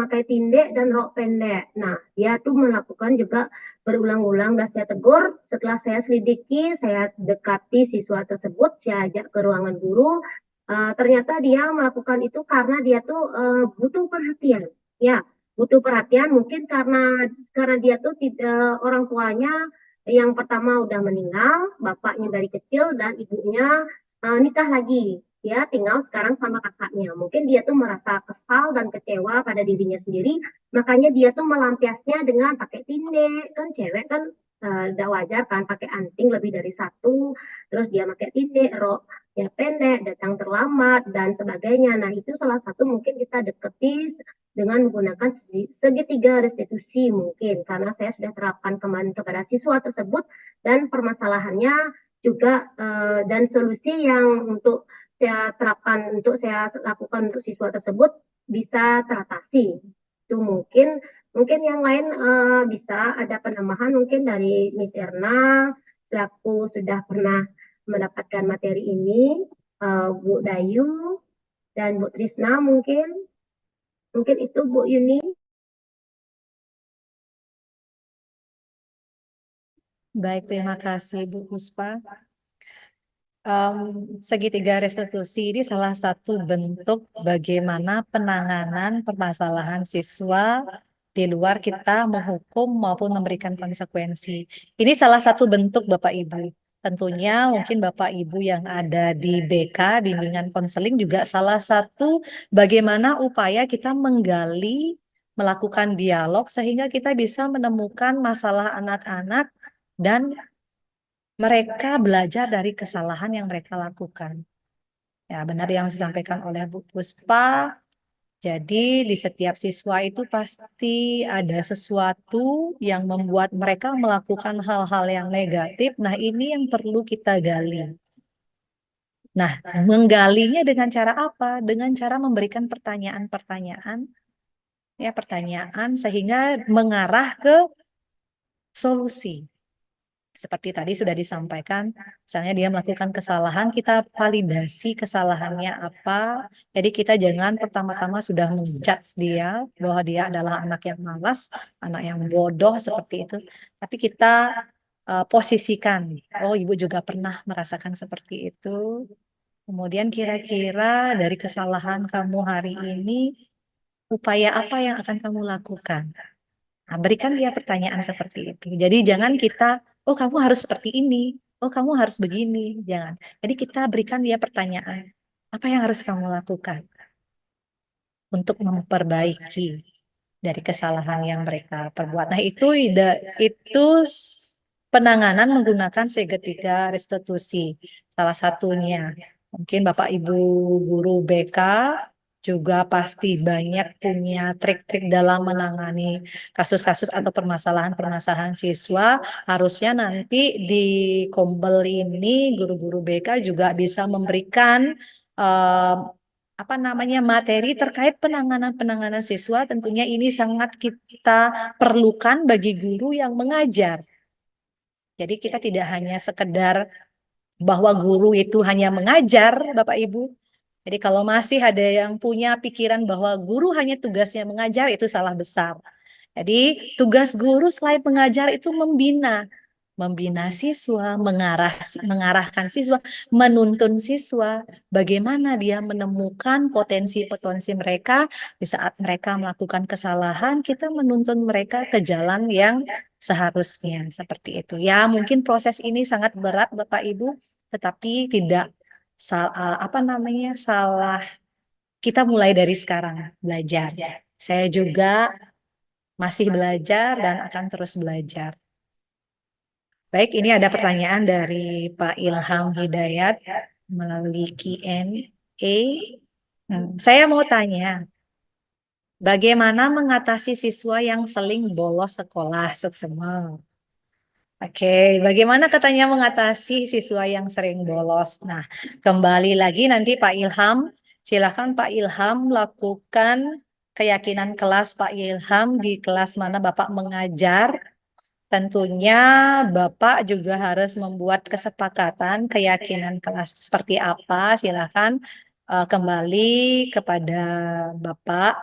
pakai tindek dan rok pendek. Nah, dia tuh melakukan juga berulang-ulang, dan saya tegur. Setelah saya selidiki, saya dekati siswa tersebut, saya ajak ke ruangan guru. Ternyata dia melakukan itu karena dia tuh butuh perhatian. Ya, butuh perhatian mungkin karena dia tuh tidak, orang tuanya yang pertama udah meninggal, bapaknya dari kecil dan ibunya nikah lagi. Ya, tinggal sekarang sama kakaknya. Mungkin dia tuh merasa kesal dan kecewa pada dirinya sendiri, makanya dia tuh melampiasnya dengan pakai tindek, kan cewek kan tidak wajar kan pakai anting lebih dari satu, terus dia pakai titik, rok ya pendek, datang terlambat dan sebagainya. Nah itu salah satu mungkin kita deketi dengan menggunakan segitiga restitusi mungkin karena saya sudah terapkan kemarin kepada siswa tersebut dan permasalahannya juga dan solusi yang untuk saya terapkan untuk saya lakukan untuk siswa tersebut bisa teratasi. Itu mungkin yang lain bisa ada penambahan mungkin dari Miss Erna selaku sudah pernah mendapatkan materi ini, Bu Dayu dan Bu Trisna mungkin itu Bu Yuni. Baik, terima kasih Bu Puspa. Segitiga restitusi ini salah satu bentuk bagaimana penanganan permasalahan siswa di luar kita menghukum maupun memberikan konsekuensi. Ini salah satu bentuk Bapak Ibu. Tentunya mungkin Bapak Ibu yang ada di BK, bimbingan konseling juga salah satu bagaimana upaya kita menggali, melakukan dialog sehingga kita bisa menemukan masalah anak-anak dan mereka belajar dari kesalahan yang mereka lakukan. Ya, benar yang disampaikan oleh Bu Puspa. Jadi di setiap siswa itu pasti ada sesuatu yang membuat mereka melakukan hal-hal yang negatif. Nah, ini yang perlu kita gali. Nah, menggalinya dengan cara apa? Dengan cara memberikan pertanyaan-pertanyaan, ya pertanyaan sehingga mengarah ke solusi. Seperti tadi sudah disampaikan, misalnya dia melakukan kesalahan, kita validasi kesalahannya apa. Jadi kita jangan pertama-tama sudah menjudge dia bahwa dia adalah anak yang malas, anak yang bodoh seperti itu. Tapi kita posisikan, oh ibu juga pernah merasakan seperti itu. Kemudian kira-kira dari kesalahan kamu hari ini, upaya apa yang akan kamu lakukan? Nah, berikan dia pertanyaan seperti itu. Jadi jangan kita, oh kamu harus seperti ini, oh kamu harus begini, jangan. Jadi kita berikan dia pertanyaan, apa yang harus kamu lakukan untuk memperbaiki dari kesalahan yang mereka perbuat. Nah itu penanganan menggunakan segitiga restitusi. Salah satunya, mungkin Bapak Ibu guru BK juga pasti banyak punya trik-trik dalam menangani kasus-kasus atau permasalahan-permasalahan siswa. Harusnya nanti di Kombel ini guru-guru BK juga bisa memberikan materi terkait penanganan siswa. Tentunya ini sangat kita perlukan bagi guru yang mengajar. Jadi kita tidak hanya sekedar bahwa guru itu hanya mengajar, Bapak Ibu. Jadi kalau masih ada yang punya pikiran bahwa guru hanya tugasnya mengajar, itu salah besar. Jadi tugas guru selain mengajar itu membina siswa, mengarahkan siswa, menuntun siswa, bagaimana dia menemukan potensi-potensi mereka di saat mereka melakukan kesalahan, kita menuntun mereka ke jalan yang seharusnya seperti itu. Ya, mungkin proses ini sangat berat Bapak Ibu, tetapi tidak salah. Kita mulai dari sekarang belajar. Saya juga masih belajar dan akan terus belajar. Baik, ini ada pertanyaan dari Pak Ilham Hidayat melalui Q&A. Saya mau tanya, bagaimana mengatasi siswa yang sering bolos sekolah? Suksema. Oke, bagaimana katanya mengatasi siswa yang sering bolos? Nah, kembali lagi nanti Pak Ilham, silakan Pak Ilham lakukan keyakinan kelas Pak Ilham di kelas mana Bapak mengajar. Tentunya Bapak juga harus membuat kesepakatan keyakinan kelas seperti apa. Silakan kembali kepada Bapak.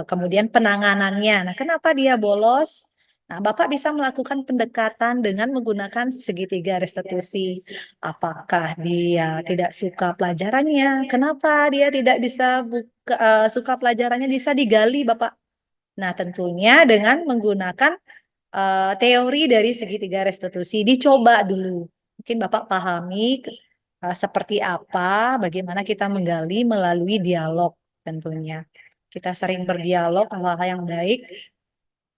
Kemudian penanganannya. Nah, kenapa dia bolos? Nah, Bapak bisa melakukan pendekatan dengan menggunakan segitiga restitusi. Apakah dia tidak suka pelajarannya? Kenapa dia tidak bisa suka pelajarannya? Bisa digali, Bapak. Nah, tentunya dengan menggunakan teori dari segitiga restitusi. Dicoba dulu. Mungkin Bapak pahami seperti apa, bagaimana kita menggali melalui dialog tentunya. Kita sering berdialog hal-hal yang baik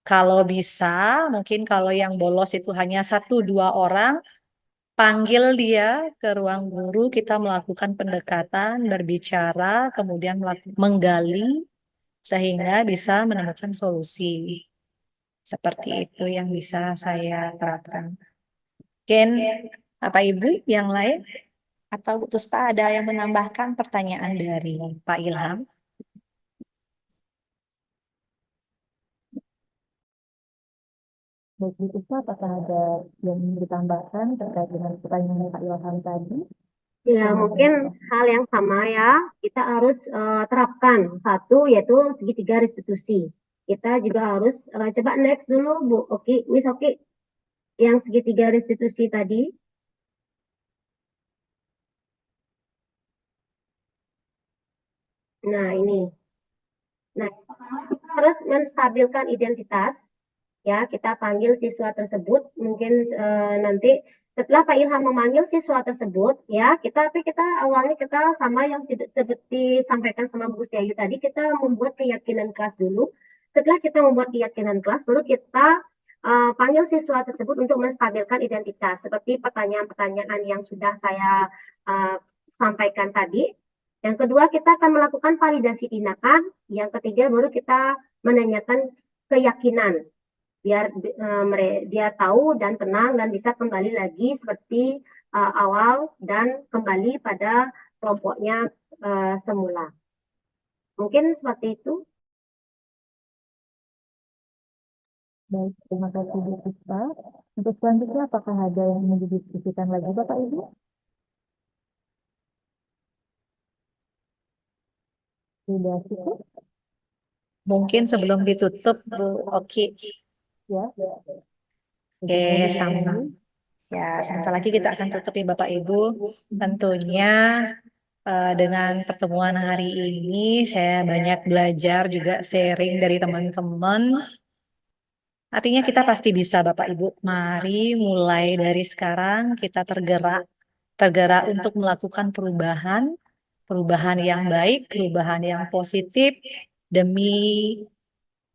Kalau bisa, mungkin kalau yang bolos itu hanya 1-2 orang, panggil dia ke ruang guru, kita melakukan pendekatan, berbicara, kemudian menggali, sehingga bisa menemukan solusi. Seperti itu yang bisa saya terapkan. Mungkin Bapak Ibu yang lain atau Bu Puspa ada yang menambahkan pertanyaan dari Pak Ilham? Baik, Bu Puspa, apakah ada yang ingin ditambahkan terkait dengan pertanyaan Pak Ilham tadi? Ya, mungkin hal yang sama ya, kita harus terapkan. Satu, yaitu segitiga restitusi. Kita juga harus, coba next dulu Bu Oki, Miss Oki, yang segitiga restitusi tadi. Nah, ini. Nah, kita harus menstabilkan identitas. Ya, kita panggil siswa tersebut. Mungkin nanti setelah Pak Ilham memanggil siswa tersebut, ya, tapi kita awalnya kita sama yang seperti disampaikan sama Bu Syayu tadi, kita membuat keyakinan kelas dulu. Setelah kita membuat keyakinan kelas, baru kita panggil siswa tersebut untuk menstabilkan identitas. Seperti pertanyaan-pertanyaan yang sudah saya sampaikan tadi. Yang kedua, kita akan melakukan validasi tindakan. Yang ketiga, baru kita menanyakan keyakinan. Biar dia tahu dan tenang dan bisa kembali lagi seperti awal dan kembali pada kelompoknya semula. Mungkin seperti itu. Baik, terima kasih Bu Puspa. Untuk selanjutnya, apakah ada yang ingin didiskusikan lagi Bapak Ibu? Sudah cukup? Mungkin sebelum ditutup, Bu Oki. Ya. Oke, sama. Ya, sebentar lagi kita akan tutup ya Bapak Ibu. Tentunya dengan pertemuan hari ini saya banyak belajar juga sharing dari teman-teman. Artinya kita pasti bisa Bapak Ibu. Mari mulai dari sekarang kita tergerak untuk melakukan perubahan yang baik, perubahan yang positif demi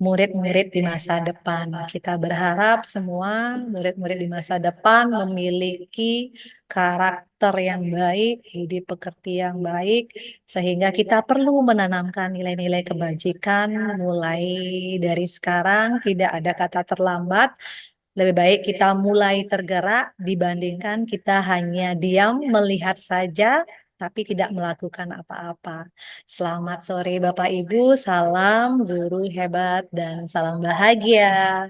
murid-murid di masa depan. Kita berharap semua murid-murid di masa depan memiliki karakter yang baik, budi pekerti yang baik, sehingga kita perlu menanamkan nilai-nilai kebajikan mulai dari sekarang. Tidak ada kata terlambat. Lebih baik kita mulai tergerak dibandingkan kita hanya diam melihat saja tapi tidak melakukan apa-apa. Selamat sore Bapak Ibu, salam guru hebat dan salam bahagia.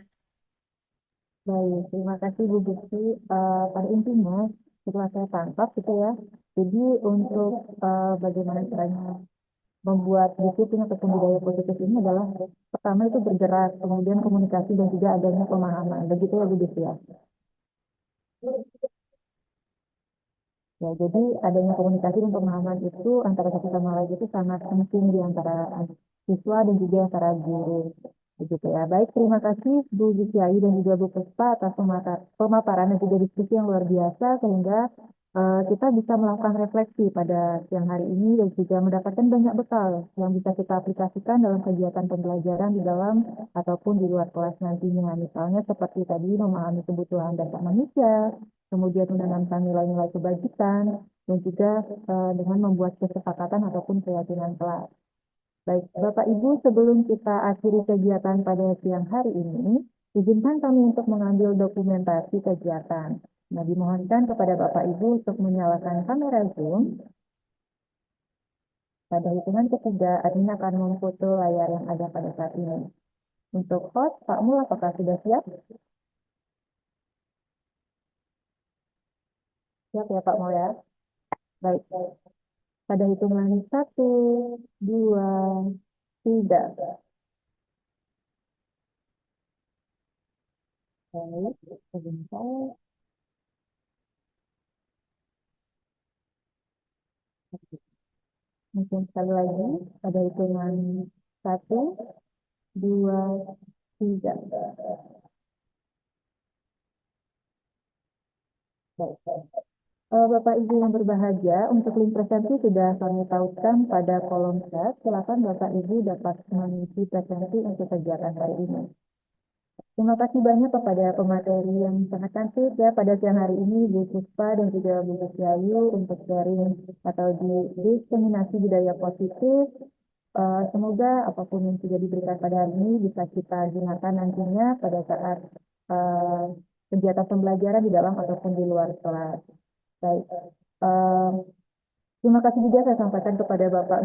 Baik, terima kasih Bu Bukti. Pada intinya, setelah saya tangkap gitu ya, jadi untuk bagaimana caranya membuat disiplin atau budaya positif ini adalah pertama itu bergerak, kemudian komunikasi dan juga adanya pemahaman. Begitu ya Bu Bukti ya. Ya, jadi adanya komunikasi dan pemahaman itu antara satu sama lain itu sangat penting di antara siswa dan juga antara guru. Begitu ya. Baik, terima kasih Bu Gisyayu dan juga Bu Puspa atas pemaparan dan juga diskusi yang luar biasa sehingga kita bisa melakukan refleksi pada siang hari ini dan juga mendapatkan banyak bekal yang bisa kita aplikasikan dalam kegiatan pembelajaran di dalam ataupun di luar kelas nantinya. Misalnya seperti tadi memahami kebutuhan dasar manusia, kemudian menanamkan nilai-nilai kebajikan, dan juga dengan membuat kesepakatan ataupun keyakinan kelas. Baik, Bapak Ibu, sebelum kita akhiri kegiatan pada siang hari ini, izinkan kami untuk mengambil dokumentasi kegiatan. Nah, dimohonkan kepada Bapak Ibu untuk menyalakan kamera Zoom. Pada hitungan ketiga, admin akan memfoto layar yang ada pada saat ini. Untuk host, Pak Mul, apakah sudah siap? Siap ya Pak Mul ya? Baik. Pada hitungan 1, 2, 3. Baik, sebentar. Mungkin sekali lagi, pada hitungan 1, 2, 3. Baik. Bapak Ibu yang berbahagia, untuk link presentasi sudah kami tautkan pada kolom chat. Silakan Bapak Ibu dapat mengisi presentasi untuk kegiatan hari ini. Terima kasih banyak kepada pemateri yang sangat cantik ya pada siang hari ini, Bu Puspa dan juga Bu Syayu untuk sharing atau di diseminasi budaya positif. Semoga apapun yang sudah diberikan pada hari ini bisa kita gunakan nantinya pada saat eh, kegiatan pembelajaran di dalam ataupun di luar kelas. Baik. Eh, Terima kasih juga saya sampaikan kepada Bapak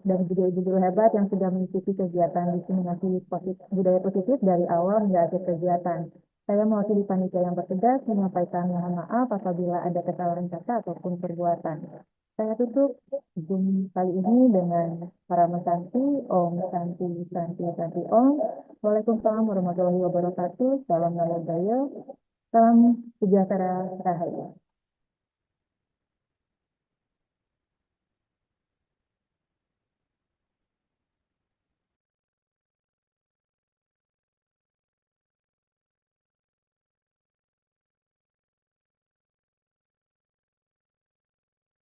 dan juga Ibu guru hebat yang sudah mengikuti kegiatan diseminasi budaya positif dari awal hingga akhir kegiatan. Saya mewakili panitia yang bertugas menyampaikan mohon maaf apabila ada kesalahan kata ataupun perbuatan. Saya tutup Zoom kali ini dengan para mesanti, Om Santi Santi Santi Om. Waalaikumsalam warahmatullahi wabarakatuh. Salam namo buddhaya. Salam sejahtera rahayu.